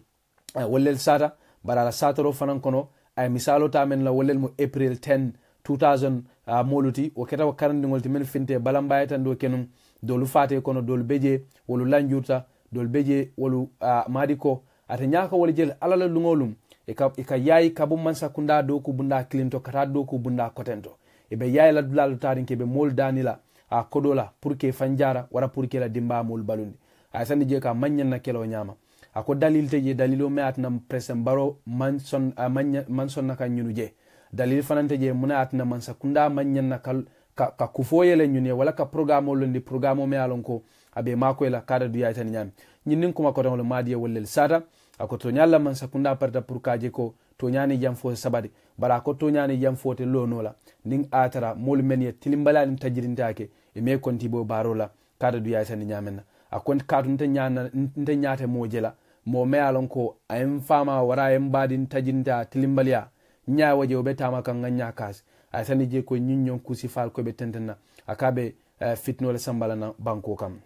wollel sata barala satoro fanan kono ay misalo ta men la wollel mo April 10 2000 moluti o keta ko karandingol ti men finte balamba tan do kenum dolu fate kono dolu beje wolu lanjurta dolu beje wolu madiko ata nyaka wol jel alala lungolum e ka yayi kabu man sakunda do ku bunda klinto kata do ku bunda kotento e be yayi la dulalu tarin ke be mol danila kodola pour que fanjara wara pour que la dimba mol balundi ay sandi je ka manyan na kelo nyama ako dalil teje dalilo me atnam presem baro manson na kan nyunu je dalil fanante je muna atna man sakunda manyan na ka kufoyele nyune wala ka programo londi programo me alon ko abe mako la kada du yaytan nyam nyinin kuma ko tawlo madiye wollel sata ako to nyalla man sakunda parta pour kaje ko to nyani jam fo sabadi bara ko to nyani jam fo te lonola ning atara mol men ye tilimbala nim tajirintake e me konti bo barola kada du yaytan nyamenna akon kadu nte nyate mojela mo me alon ko ayem fama wara ayem badin tajinta tilimbalia nya waje obetama kan nganya kas ay sani je ko nyinyon kusi fal ko be tentena akabe fitno le sambala na banko kam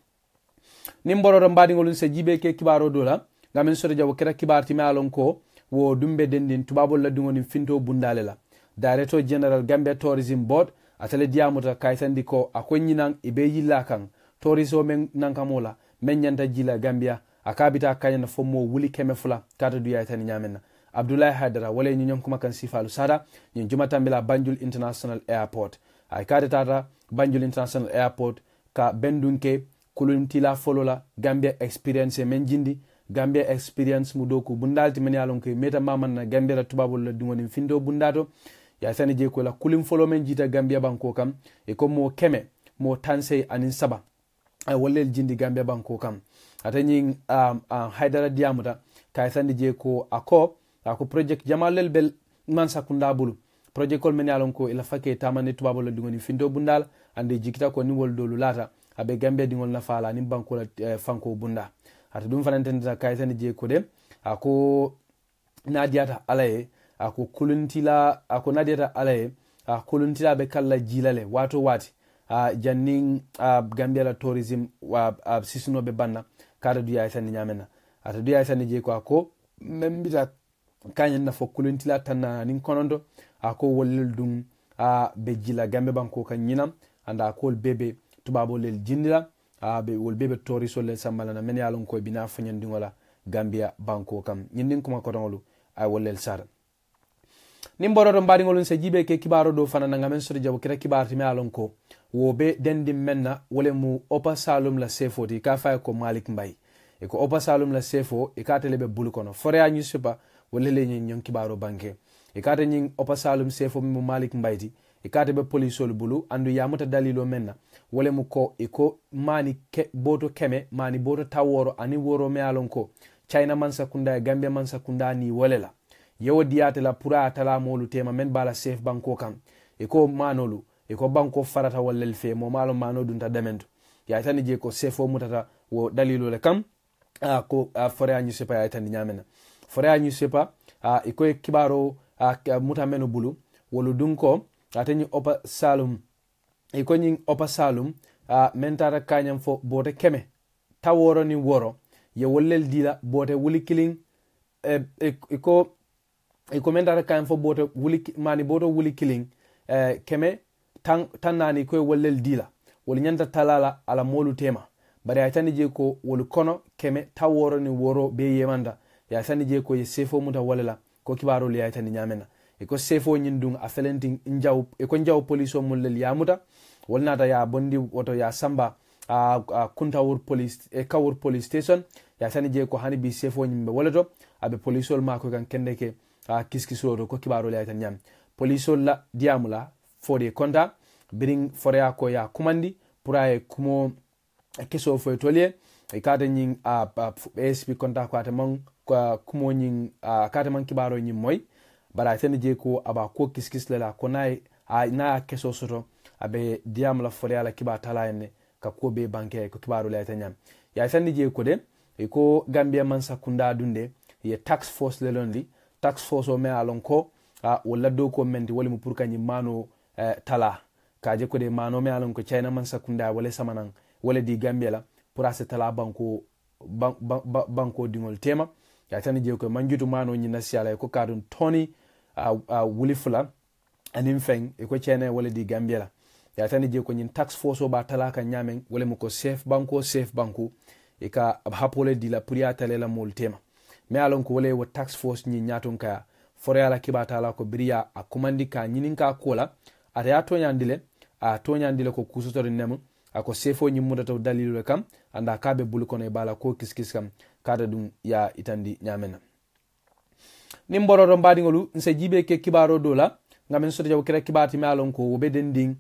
nimboro do mbadi ngolun se jibe ke kibaro dola ngamen sore jaw kera kibar ti me alon ko wo dumbe dendin tubabol la dungoni finto bundale la director general Gambia Tourism Board atale diamuta kaysandi ko akonyinan ibe yilla kan toriso men nankamola men nyanta jila Gambia akabita kanyana fomo wuli keme fula tata du yaytani nyamenna Abdoulaye Haidara wala nyom kuma kan sifalu sada nyin jumata mbila Banjul International Airport ay kade tata Banjul International Airport ka bendunke kuluntila folola Gambia experience men jindi Gambia experience mudoku bundalti men yalon ke meta maman na Gambia la tubabul la dungoni findo bundato ya sani je ko la kulim folo men jita Gambia banko kam e ko mo keme mo tanse anin saba ay wollel jindi Gambia banko kam atani Haidara diamuta kay sandi je ko ako project jamalel bel man sakunda bulu project kol men yalon ko ila fake tamane tubabul la dungoni findo bundal ande jikita ko ni wol dolu lata abe Gambia dingol na fala ni banko la fanko bunda ata dum fanantenda kay sandi je ko de ako nadiata alaye ako kuluntila ako nadeta alaye kuluntila be kala jilale wato wati janning Gambia la tourism sisuno be banna kada duya tan nyamena ata duya tan je ko ako membita kanyen na fo kuluntila tan nin konondo ako wollel dum be jila Gambe banko kan nyinam anda ko bebe tubabo lel jindila be wol bebe touriso le sambala na men yalon ko bina fanyandi wala Gambia banko kam nyindin kuma ko tongolu ay wollel sar nimboro do mbadi ngolun se jibe ke kibaro do fana na ngamen so jabo kira kibarti me alon ko wo be dendim menna wole mu opa salum la sefoti ka fay ko Malik Mbay e ko opa salum la sefo e ka tele be bulu kono fore a nyusuba wole le nyon kibaro banke e ka te nyin opa salum sefo mu Malik Mbayti e ka te be police bulu andu yamuta dalilo menna wole mu ko e ko mani ke boto keme mani boto taworo ani woro me alon ko China mansa kunda Gambia mansa kunda ni wolela yewo diyate la pura tala molu tema men bala safe banko kan e ko manolu e ko banko farata wallel fe mo malo mano dunta demento ya tani je ko safe o mutata wo dalilo le kam ko fore anyu sepa ya tani nyamena fore anyu sepa e ko kibaro mutameno bulu wolu dunko atani opa salum e ko nyin opa salum mentara kanyam fo bote keme taworo ni woro ye wollel dila bote wuli killing iko mentara kan fo boto wuli mani boto wuli killing keme tan nani ko wollel dila wol nyanta talala ala molu tema bari ay tani je ko wol kono keme taworo ni woro be yemanda ya tani je ko ye sefo muta wala ko kibaro li ay tani nyamena iko sefo nyindung a felenting njaw iko njaw police o mullel yamuta wol nata ya bondi woto ya samba kuntawur police kawur police station ya tani je ko hani bi sefo nyimbe walato abe police ol mako kan kendeke kiskisoro ko kibaro le tan nyam police la diamula fode konta biring forea ko ya kumandi puraye kumo keso fo tolier e kata nyin SP konta ko atamon ko kumo nyin kata man kibaro nyin moy bara tan je ko aba ko kiskis la ko nay na keso soto abe diamula forea la kiba talayne ka ko be banke ko kibaro le tan nyam ya tan je ko de e ko Gambia man sakunda dunde ye tax force le londi tax force o me alon ko wala do ko menti wala mu pour kanyi mano tala kaje ko de mano me alon ko China man sakunda wala samanan wala di Gambia la pour ase tala banko dingol tema ya tani je ko manjutu mano nyi nasiala ko kadun toni wuli fula anim feng e ko China wala di Gambia la ya tani je ko nyin tax force o ba tala ka nyamen wala mu ko safe banko e ka hapole di la pour ya tale la mol tema me alon ko wala wo tax force nyi nyaton ka fore ala kibata ala ko biriya a kumandi ka nyinin ka kola ata ya tonyandile ko kusutori nemu ako sefo nyi mudata dalilu kam anda kabe bulu kono e bala ko kiskis kam kada dum ya itandi nyamena nimboro do mbadi ngolu nse jibe ke kibaro dola ngamen soto jaw kira kibati me alon ko wobe dending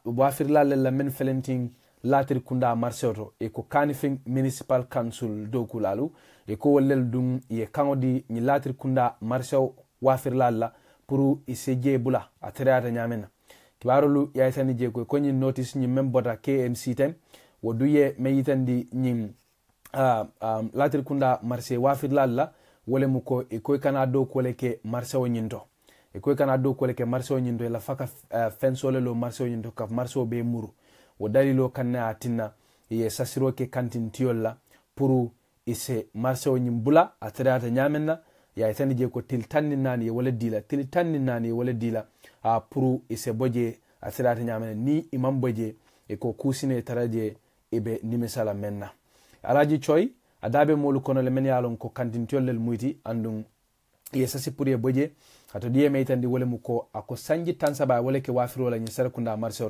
wafir la men felenting latir kunda marseoto e ko kanifing municipal council do kulalu e ko wollel dum ye kangodi ni latir kunda marseo wafir lalla pour iseje bula atrata nyamena kibarolu ya tani je ko nyi notice nyi membota KMC tem woduye meyitandi nyi latir kunda marse wafir lalla wole muko e ko kana do ko leke marseo nyinto e ko kana do ko leke marseo nyinto la faka fensole lo marseo nyinto ka marseo be muru wo dalilo kanna atinna ye sasiro ke kantin tiolla pour ise marseo nyimbula atrata nyamenna ya tani je ko tiltanni nani ye wala dila pour ise boje atrata nyamenna ni imam boje e ko kusine taraje ebe nimisala menna alaji choy adabe molu kono le men yalon ko kantin tiollel muyti andum ye sasi pour ye boje ato diye meitandi wala mu ko ako sanji tansaba wala ke wafiro la nyi sarakunda marseo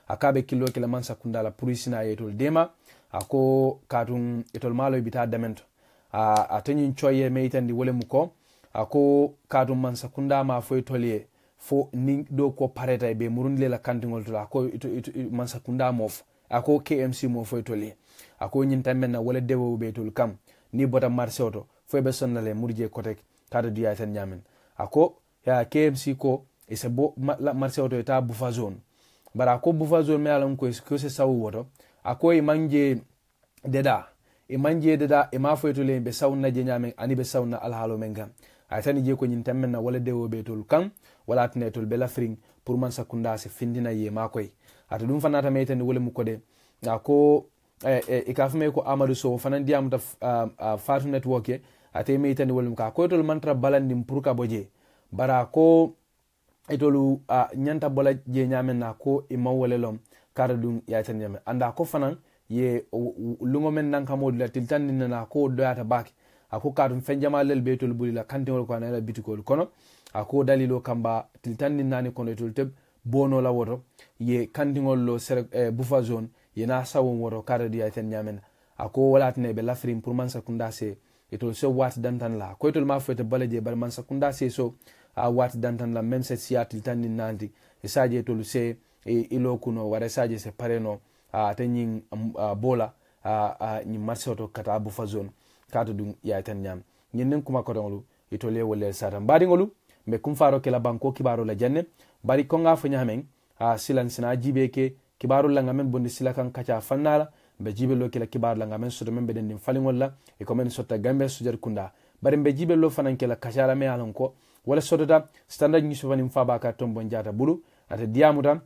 akabe kilo kila mansa kundala purisina yetol dema ako katun etol malo bita demento atanyin choye meitandi wole muko ako katun mansa kunda ma fo etolye fo ni do ko pareta be murundle la kantingol to ako mansa kunda mof ako KMC mo fo etolye ako nyin tamena wala dewo be tol kam ni bota marseoto fo be sonnale murje kotek kada diya tan nyamen ako ya KMC ko isebo marseoto eta bufa zone bara ko bufa zone me alam ko se sawu woto ako manje deda e ma fo etole be sawna je nyame ani be sawna alhalo menga atani je ko nyin temmen na wala dewo be tol kan wala tnetol be lafring pour man sakunda se findina ye makoy ata dum fanata metani wala mu ko de ko ikafme ko Amadou Sow fanan diam ta Fatu Network ate metani wala mu ka ko tol mantra balandi pour ka boje bara ko itolu nyanta bola je nyamen na ko imawole lom kara dum ya tan nyame anda ko fanan ye lungo men nan kamod la tiltan na ko doyata bak ako kadum fenjama lel betol bulila kantiwol ko na bitikol kono ako dalilo kamba tiltan nani kono tol teb bono la woto ye kantingol lo bufa zone ye na sawon woto kara di ya tan nyamen ako walatne be lafrim pour man sakunda se itol so wat dantan la ko itol ma fete balaje bar man sakunda se so wat dantan la même cette siatil tan ni nanti e saje to se ilo kuno wara saje se pareno tanyin bola ni marsoto kata abu fazon kata dum ya tan nyam nyen kuma ko donglu ito le wole sata mbadi ngolu me kum faro ke la banko kibaro la janne bari ko nga fa nyamen silan sina jibe ke kibaro la ngamen bondi silakan kacha fannala be jibe lo ke la kibaro la ngamen so men be den falingol la e ko men sotta gambe sujar kunda bari be jibe lo fanan ke la kacha la me alon ko wala sodota standard news fanim faba ka tombon jata bulu ata diamuta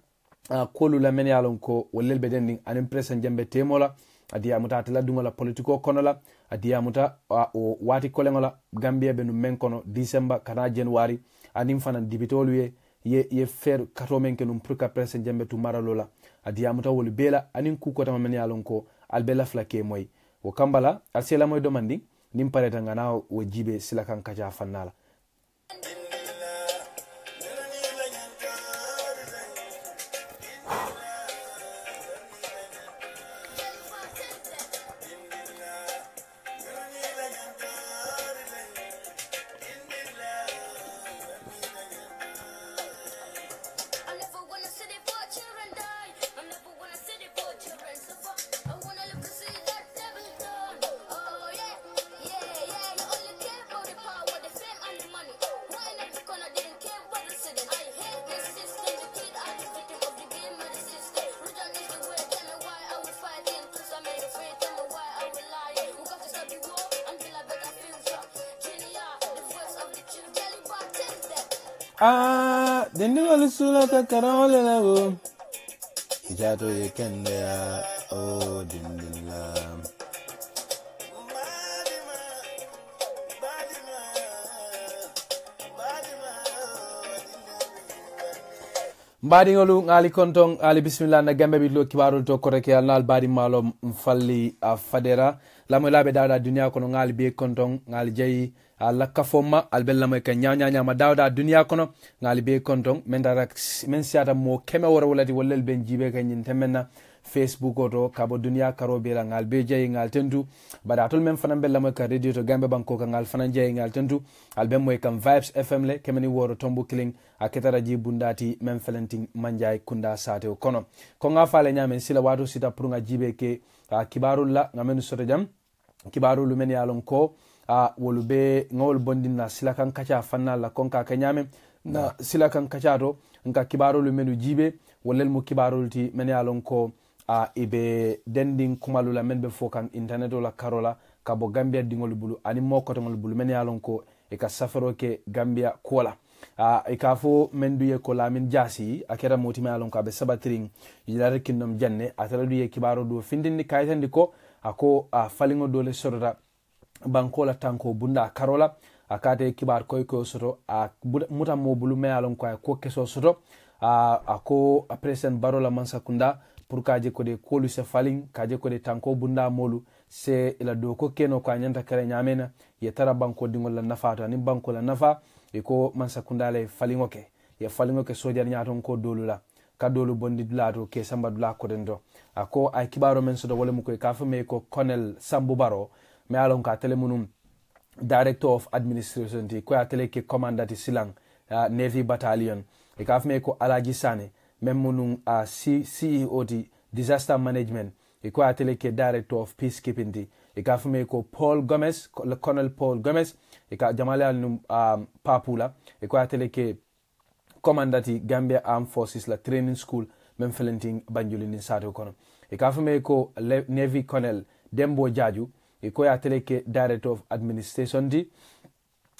kolu la men yalon ko wollel be den anim presen jambe temola adiamuta atala dungola politiko kono la adiamuta o wati kolengola Gambia be no men kono December kana January anim fanan dibitolu ye fer katomen ke num pruka presen jambe tu maralola adiamuta wol bela anin ku ko tam men yalon ko albela flake moy o kambala asela moy domandi nim pareta ngana o jibe silakan kaja fannala Dindi wali sula ta karawale na go ijato ye kende ya dindila mbadi ngolu ngali kontong ali bismillah na gambe bi lo kibarul to koreke alnal badi malom mfalli fadera lamo labe dawda dunia kono ngali be kontong ngali jayi alla kafoma albella moy ka nyanya ma dawda dunia kono ngali be kontong men darak men siata mo keme wora wolati wollel ben jibe ka nyin temenna Facebook oto kabo dunia karobe la ngal be jayi ngal tentu bada tol men fanan bella moy ka radio to gambe banko ka ngal fanan jayi ngal tentu albem moy kam Vibes FM le kemeni woro tombo killing aketara ji bundati men felenting manjay kunda sate kono ko nga fale nyamen sila watu sita pour nga jibe ke kibarul la ngamen soto jam kibarul men yalon ko wolu be ngol bondin na sila kan kacha fanna la konka ka nyame na sila kan kacha to nka kibarul menu jibe wolel mu kibarul ti men yalon ko ibe dending kumalu la men be fokan internet la karola kabo Gambia dingol bulu ani moko to ngol bulu men yalon ko e ka safaro ke Gambia kola ikafo menduye ko lamin jasi akera motima alon ka be sabatring yidare kinnum janne atara duye kibaro do findindi kaytandi ko ako falingo dole sorota bankola tanko bunda karola akate kibar koy ko soto muta mo bulu me alon ko keso soto ako president barola mansakunda pour kaje ko de kolu se falin kaje ko de tanko bunda molu se ila do ko keno ko nyanta kare nyamena ye tara banko dingol la nafa ni banko la nafa e ko mansakunda le falingoke ye falingoke sojar nyaaton ko dolula ka dolu bondi dulato ke samba dula ko dendo ako ay kibaro men sodo wala mu koy ka fame ko Colonel Sambu Baro me alon ka telemunum Director of Administration ti ko atele ke commandant silang Navy Battalion e ka fame ko Alaji Sane memmunum CEO ti Disaster Management e ko atele ke Director of Peacekeeping ti e ka fame ko Paul Gomez Colonel Paul Gomez e ka jamale num papula e ko atele ke commandant Gambia Armed Forces la training school men felenting banjuli ni sato kono e ka fame ko Navy Colonel Dembo Jaju e ko atele ke Director of Administration ti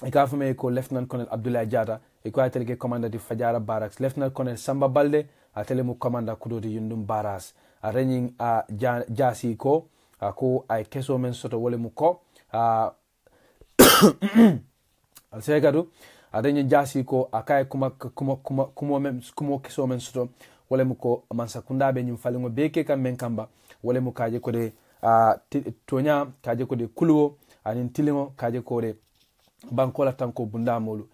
ikafume ko lieutenant colonel Abdoulaye Diatta iko atele ke commandant Fajara Barracks lieutenant colonel Samba Balde atele mu commandant kudoti Yundum Barras arenying jasi ko ko ay keso men soto wole mu ko alsegadu arenyi jasi ko akay kumo keso men soto wole mu ko mansakunda be nyim falingo beke kam men kamba wole mu kaje ko de tonya kaje ko de kulwo anin tilingo kaje ko de bankola tanko bundamolu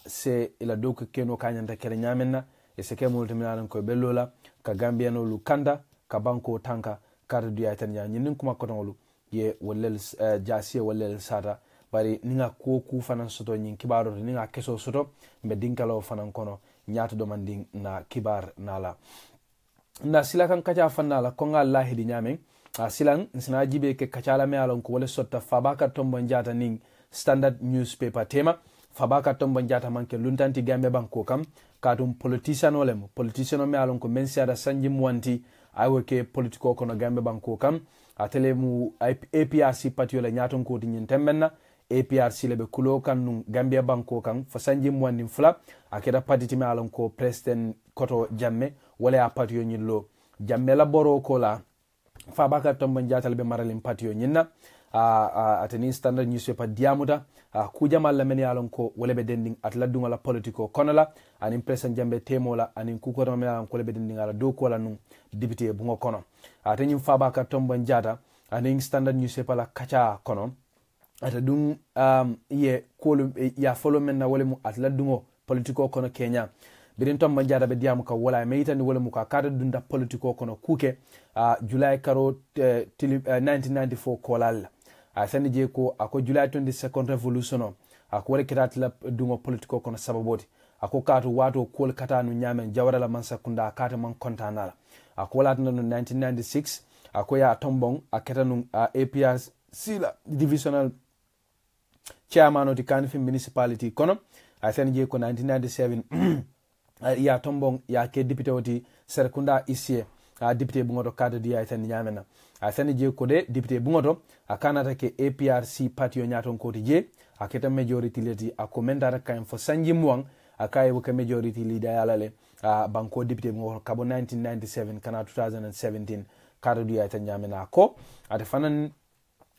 se ila doku keno kanyanta kere nyamenna e se kemol teminan ko bellola ka gambiano lu kanda ka banko tanka kar duya tan nya nyin kuma ko tongolu ye wallel jasiye wallel sata bari ninga ko ku fanan soto nyin kibaro ninga keso soto be dinkalo fanan kono nyaatu do manding na kibar nala na sila kan kaja fanala ko ngalla hedi nyamen silan sina jibe ke kacala me alon ko wala sotta fabaka tombo njata ning Standard newspaper tema fabaka tombo njata manke luntanti gambe banko kam katum politician olem politician me alon ko mensiada sanji muanti aywoke politiko kono gambe banko kam atele mu APRC patiola nyaton ko tin tembenna APRC lebe kulo kan nun gambia banko kan fa sanji muandi fula akeda patiti me alon ko president koto jamme wala a patio nyillo jamme la boro ko la fabaka tombo njata lebe maralin patio nyinna ateni Standard newspaper diamuta kujamal la men yalon ko wolebe dending at laddu ngala politiko konola anin president jambe temola anin kukoro men yalon ko lebe dending ala do ko la nun député bungo kono ateni fabaka tombo njata anin Standard newspaper la kacha kono ata dum ye ko ya follow men na wolemu at laddu politiko kono Kenya birin tombo njata be diamu ka wala meitani wolemu ka kada dunda politiko kono kuke July karo 1994 kolal asani je ko ako July 22nd revolution ako wala kitat la dungo politiko kono sababoti ako katu wato kol katanu nyamen jawara la mansa kunda kata man kontanala ako wala tan 1996 ako ya tombong aketanu APRC sila divisional chairman of the Kanifing municipality kono asani je ko 1997 ya tombong ya ke député oti Serkunda isie député bungoto cadre dia tan nyamena asani je ko de député bungoto akanata ke APRC party nyaton ko je aketa majority leti akomenda kan fo sanji muang akaye ko majority leader yalale banko député bungoto kabo 1997 kana 2017 cadre dia tan nyamena ko ate fanan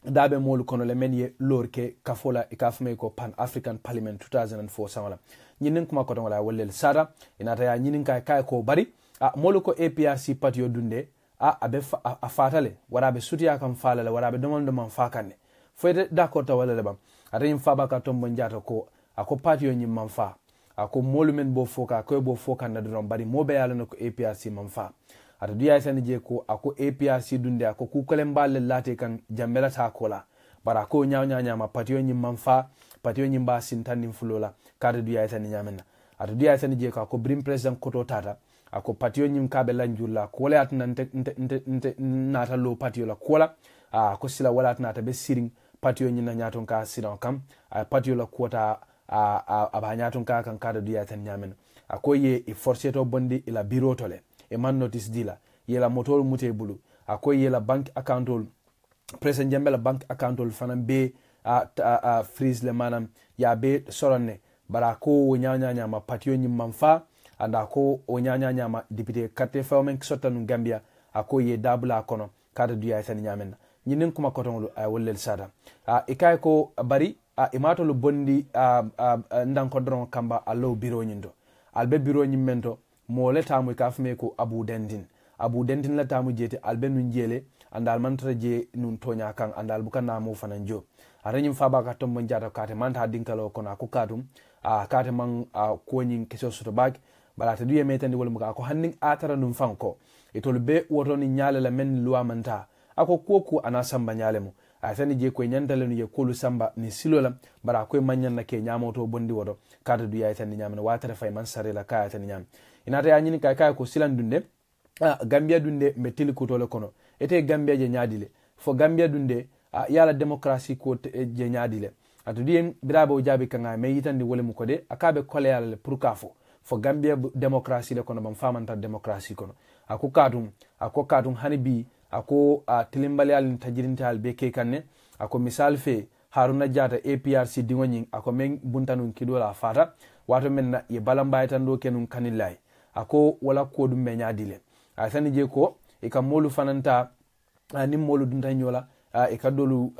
dabe molu kono le menye lorke kafola ikafme ko Pan African Parliament 2004 samala nyinin kuma ko wala wollel sada inata ya nyinin kay ko bari molu ko APRC patio dunde abe fatale warabe sutiya kam falale warabe domando man fakane foyde d'accord ta wala lebam arim fabaka tombo njata ko ako patio nyim man fa ako molu men bo foka ko bo foka na don bari mobe yalla no ko APRC man fa ata duya sani je ko ako APRC dunde ako kukole mballe late kan jambela ta kola bara ko nyaaw ma patio nyim man fa patio nyim ba sintani fulola kada duya sani nyamena ata duya sani je ko brim president koto tata ako patio nyim kabe lanjula ko wala atna nte nata lo patio la kola ko sila wala atna ta be siring patio nyina nyaton ka sidan kam patio la kota aba nyaton ka kan kada duya tan nyamen ako ye e forceto bondi ila bureau tole e man notice dila yela motor mute bulu ako ye la bank accountol president jambela bank accountol fanan be freeze le manam ya be soronne bara ko nyanya ma patio nyim manfa anda ko o nyanya ma député carte fawmen sotanu Gambia ako ye dabula kono kada duya tan nyamen nyinin kuma kotongolu ay wollel sada ikay ko bari imato lu bondi ndan ko dron kamba allo biro nyindo albe biro nyimento mo leta mu kafme ko Abu Dendin la tamu jeti albe nun jele andal mantra je nun tonya kan andal bukana mo fananjo aranyim faba ka tombo njata kate manta dinkalo kono ko katum kate man ko nyin keso soto bag balata duye metande wol muka ko hanning atara num fanko itol be woto ni nyaale la men luwa manta ako koku ana samba nyaale mo asani je ko nyandale no ye kolu samba ni silola bara ko manyan na ke nyamoto bondi wodo kada duya tan nyamna watara fay man sarela kaya tan nyam inata ya nyini kay ko silan dunde Gambia dunde metili ko tole kono ete Gambia je nyaadile fo Gambia dunde yala demokrasi ko je nyaadile atu diem birabo jabi kanga me yitandi wole mu ko de akabe kole yala pour kafo fo Gambia demokrasi le kono bam famanta demokrasi kono ako kadum hani bi ako tilimbali al tajirinta al be ke kanne ako misal fe Haruna Jata APRC dingonyin ako men buntanun kidola fata wato men na ye balambay tan do kenun kanillay ako wala ko dum be nyaadile a tani je ko e kam molu fananta nim molu dum tan nyola e kadolu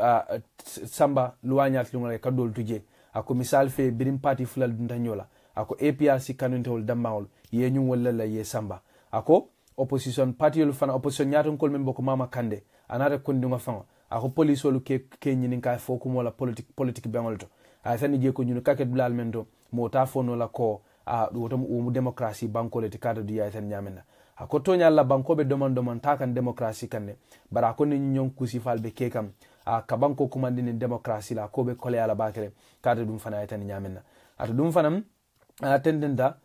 samba luwanyat lungal e kadolu tuje ako misal fe birim party fulal dum tan nyola ako APRC kanuntol dambawol ye nyum wala la ye samba ako opposition party lu fana opposition nyaton kol men boko Mama Kandeh anata kondinga fanga ako police olu ke nyinin ka fo ko mola politique bengolto a tani je ko nyunu kaket blal mendo mo ta fono la ko wotom mu démocratie banko le tikado di yaitan nyamena ako to nyalla banko be domon ta kan démocratie kanne bara ko ni nyon kusi falbe ke kam ka banko kumandi ni démocratie la ko be kole ala bakere kado dum fana yaitan nyamena ato dum fanam tendenda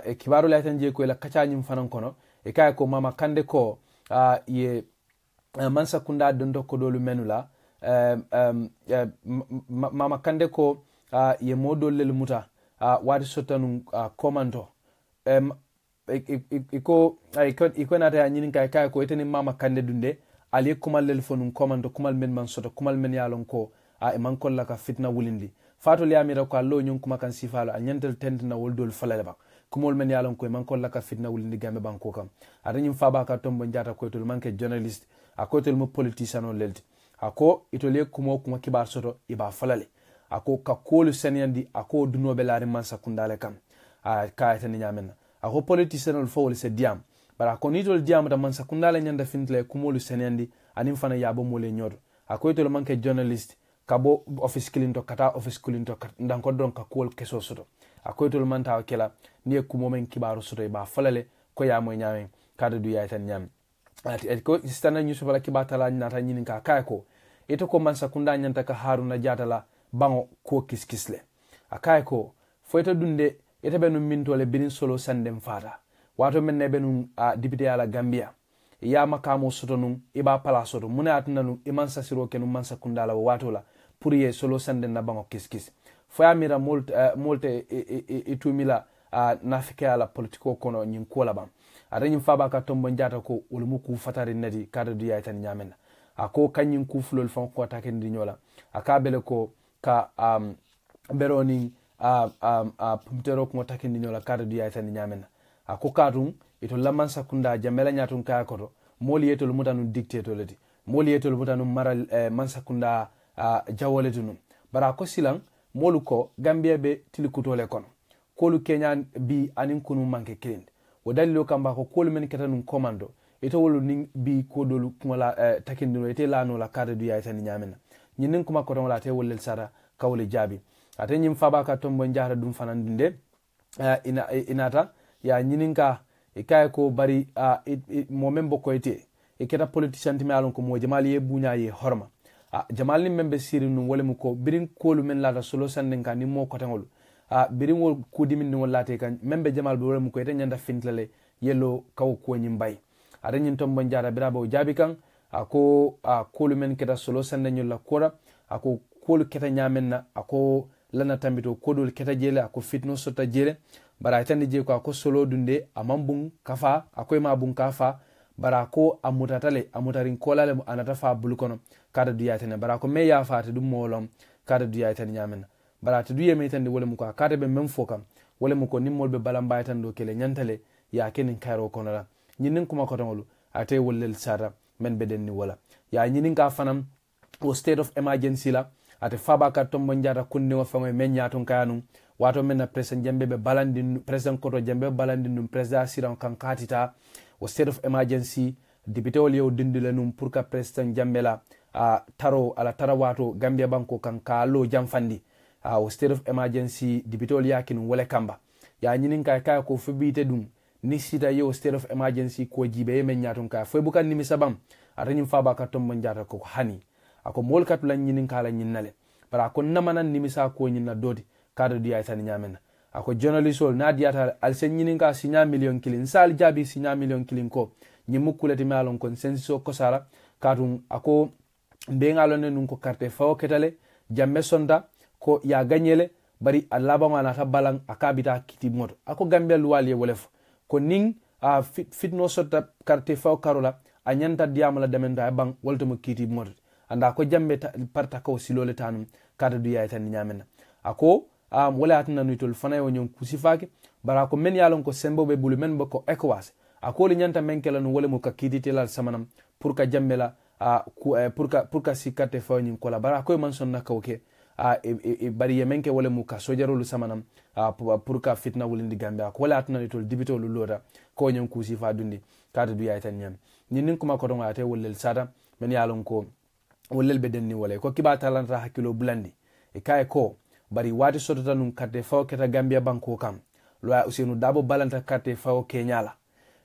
e kibaro la yaitan je ko la kacanyim fanan kono e kay ko Mama Kandeh ko ye mansa kunda dondo ko dolu menula Mama Kandeh ko ye modol lel muta wadi sotanu komando iko na ta nyinin kay ko eteni Mama Kandeh dunde ali kumal lel fonun komando kumal men man soto kumal men yalon ko e man kolla ka fitna wulindi fato li amira ko allo nyun kuma kan sifalo a nyantel tentna woldol falale ba kumol men yalon ko man kolla ka fitna wulindi gambe banko kam ada nyim faba ka tombo njata ko tol manke journalist akotel mo politicien on lelti ako itole kuma kibar soto iba falale ako ka kolu senyandi ako dunobe laari mansa kundale kam ka tan nyamena ako politicien on fawol se diam bara ko nitol diam da mansa kundale nyanda fintle kumolu senyandi anim fana yabo mole nyodo ako itole manke journalist kabo office kilinto kata office kilinto ndanko don ka kol keso soto ako itole manta wakela ni kumo men kibaru soto iba falale ko ya mo nyaamen kada du ya tan nyam ko istana nyusu bala kibatala nata nyinin ka kayko ito ko mansa kunda nyanta ka Haruna Jata la bango ko kiskisle akayko foyta dunde ita benu mintole binin solo sandem fata wato men ne benu député ala Gambia ya makamo soto nun iba pala soto muna atuna nun imansa siro kenu mansa kunda la wato la pour ye solo sandem na bango kiskis foya mira molte itumila nafike ala politiko kono nyin kola bam ada nyim faba ka tombo njata ko ulmu ku fatari nadi kada du yaitan nyamena ako kanyin ku fulol fon ko taken di nyola aka bele ko ka beroni pumtero ko taken di nyola kada du yaitan nyamena ako kadum ito laman sakunda jamela nyatun ka ko moli yetol mutanu dictator lati moli yetol mutanu maral man sakunda jawole tunum bara ko silang molu ko Gambia be tilikutole kono kolu Kenya bi anin kunu manke kilinde o dalilo kamba ko kolu men ketanum commando ito wolu ning bi ko dolu kumala takindino ite lano la kade du yaita ni nyamena nyinin kuma ko wala te wollel sara kawle jabi ate nyim faba ka tombo njara dum fanandinde inata ya nyinin ka e kay ko bari mo membo ko ite e keta politicien ti malon ko mo jamali ye bunya ye horma jamal ni membe sirinu wole mu ko birin kolu men la solo sanden ka ni mo ko tangol birin wol kudimin ni wallate kan membe jamal be wole mu ko ite nyanda fintlale yelo kaw ko nyimbay ada nyin tombo njara birabo jabi kan ako kolu men keta solo sande nyulla kora ako kolu keta nyamenna ako lana tambito kodol keta jele ako fitno sota jele bara tandi je ko ako solo dunde amambung kafa ako ma bun kafa bara ko amutatale amutarin kolale anata fa bulukono kada duyatene bara ko me ya faati dum molom kada duyatene nyamenna bara to duye me tandi wala mu ko kada be mem fokam wala mu ko nimmol be balamba tan do kele nyantale ya kenin kairo kono la nyinin kuma ko tangolu ate wollel sara men beden ni wala ya nyinin ka fanam o state of emergency la ate faba ka tombo njata kunni wa famo men nyaton kanum wato men na president jambe be balandi president koto jambe balandi num president siran kan katita o state of emergency député wol yow dindile num pour ka president jambe la taro ala tara wato Gambia banko kan kalo jamfandi o state of emergency député wol yakin wala kamba ya nyinin ka ko fubite dum ni sita yo state of emergency ko jibe men nyaton ka fo bukan ni misabam atanyim faba ka tombo njata ko hani ako mol kat lan nyinin kala nyinnale bara ko namanan ni misa ko nyinna dodi kada diya tan nyamena ako journalist ol na diata al sen nyinin ka sinya million kilin sal jabi sinya million kilin ko nyimu kulati malon kon senso ko sala kadum ako be ngalone nun ko carte fawo ketale jamme sonda ko ya ganyele bari alaba mana ta balang akabita kiti moto ako Gambia luwali wolef ko ning fitno sota carte fawo karola anyanta diamala demenda bang wolto mo kiti moto anda ko jambe parta ko silole tanum kata du yayi tan nyamenna ako wala atna nutol fana yo nyon kusifake bara ko men yalon ko sembo be bulu men bako ECOWAS ako li nyanta men kala no wala mo ka kiditelal samanam pour ka jambe la pour ka sikate fa nyin ko la bara ko man sonna kawke bari yemenke wala mu ka sojarolu samanam pour ka fitna wulindi Gambia ko wala atna nutol dibito lu loda ko nyon kusifa dundi kata du yayi tan nyam nin kuma ko don ate wollel sada men yalon ko wollel be denni wala ko kiba talanta hakilo blandi kay ko bari wati sotota nun karte fawo keta Gambia banko kam loya Ousainou Darboe balanta karte fawo kenyala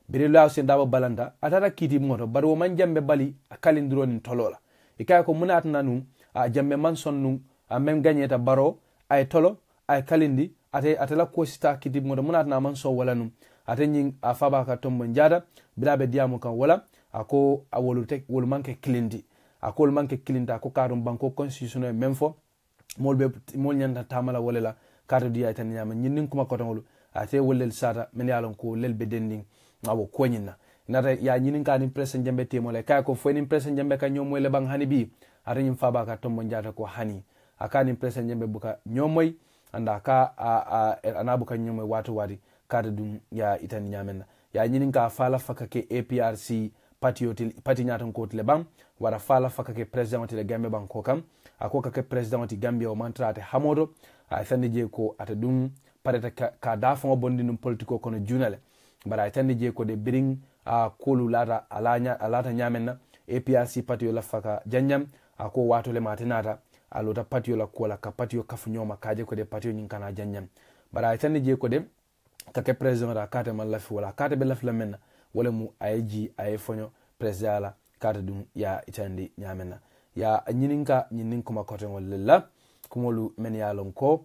biri loya Ousainou Darboe balanta atata kiti moto bari wo man jambe bali kalindiro nin tolola kay ko munatna nun jambe man son nun même gagneta baro ay tolo ay kalindi atela ko sita kiti moto munatna man so wala nun atenyin afaba ka tombo njada bilabe diamu kan wala ako awolu tek wol manke klindi ako wol manke klinda ako karum banko constitutionnel même fo mol nyanta tamala wala la carte du yatan nyama nyinin kuma ko tangolu ate wolel sata men yalon ko lel be dending awo ko nyina nata ya nyinin ka ni president jambe temole kay ko fo ni president jambe ka nyomoy le bang hani bi ata nyim faba ka tombo njada ko hani aka ni president jambe buka nyomoy anda ka anabuka nyomoy watu wadi carte dum ya itan nyamenna ya nyinin ka fala fakake APRC parti nyatan ko le bam wara fala fakake president le Gambia banko kam ako kake president Gambia o mantrate hamodo ay tande je ko ata dum pareta ka dafa bondi num politiko kono junale bara ay tande je ko de bring kolu lata alata nyamenna APRC parti la faka janjam ako wato le matinata alota parti la kola ka parti kafu nyoma kaje ko de parti nyin kana janjam bara ay tande je ko de kake president ra kata man lafi wala kata be lafi la menna wala mu ayji ay fonyo president la kata dum ya itandi nyamenna ya nyinin kuma koten walla kumolu men yalon ko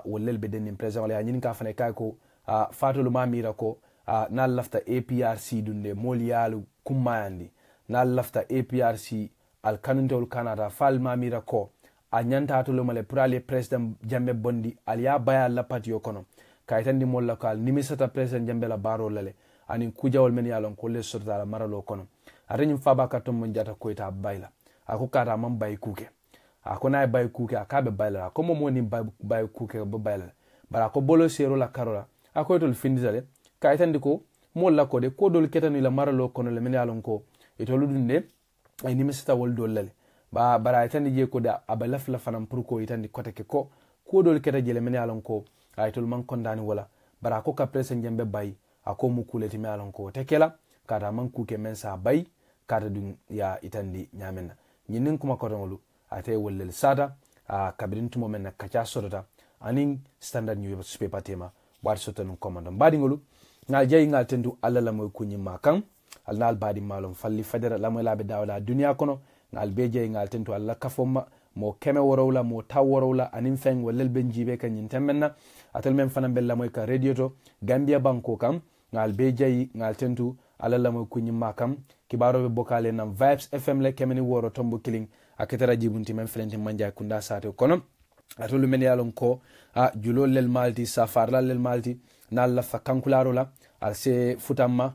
wallel be den president wala nyinin ka fane kay ko fatulu mamira ko na lafta APRC dunde moliyalu kummayandi na lafta APRC al kanuntul Canada fal mamira ko anyanta to lo male prale president jambe bondi aliya baya la patio kono kaytandi mol lokal nimisata president jambe la baro lale ani kujawol men yalon ko le sorta la maralo kono arenyum faba katom mon jata ko ita bayla ako kata man bay kuke ako na bay kuke akabe bayla ko mo ni bay kuke bo bayla bara ko bolo sero la karola ako to findizale kaytandi ko mol la ko de ko dol ketani la maralo kono le men yalon ko ito ludunde ay nimisata wol dol lale bara itandi je ko da abalaf la fanam pour ko itandi koteke ko dol keta jele men yalon ko ay tol man kondani wala bara ko ka president jambe bay ako mukuleti me yalon ko tekela kata man kuke men sa bay kata dun ya itandi nyamenna nyinin kuma kotongolu ate wollel sada kabirin tumo men kacha sodota anin standard newspaper tema war sotanun commandant badingolu ngal jayi ngal tendu allala moy kunyi makan alnal badi malum falli fadera lamoy labe dawla dunya kono ngal be jayi ngal tendu alla kafoma mo keme worowla mo taw worowla anin fen wollel benjibe kan nyin temmenna atel men fanan bella moy ka radio to Gambia banko kam ngal be jayi ngal tendu alala moy kunyi makam kibaro be bokale nam Vibes FM le kemeni woro tombo killing aketara jibunti men frente manja kunda sate kono atolu men yalon ko julol lel malti safarla lel malti nalla fa kankularo la alse futamma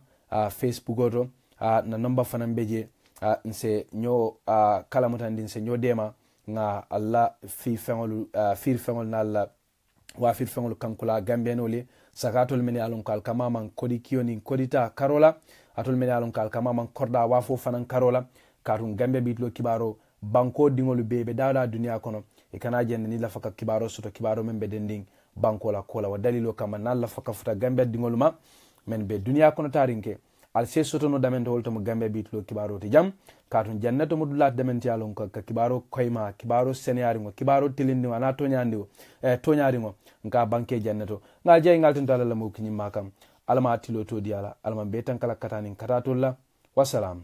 Facebook oto na number fanan beje nse nyo kala mutandi nse nyo dema nga alla fi fengol nalla wa fi fengol kankula gambenoli sakatol men yalon ko alkama man kodi kioni kodita karola atol men yalon kal kama man korda wafo fanan karola katun Gambia bitlo kibaro banko dingolu bebe dawda dunia kono e kana jende ni la faka kibaro soto kibaro men be dending banko la kola wa dalilo kama nan la faka futa Gambia dingolu ma men be dunia kono tarinke al se soto no damento holto mo Gambia bitlo kibaro ti jam katun jannato modulat damenti yalon ko ka kibaro koyma kibaro seniyari ngo kibaro tilindi wana tonyandi tonyari ngo nka banke jannato ngal jey ngal tantala la mo kinyi makam alama tilo to diala alama betan kala katanin katatolla wassalam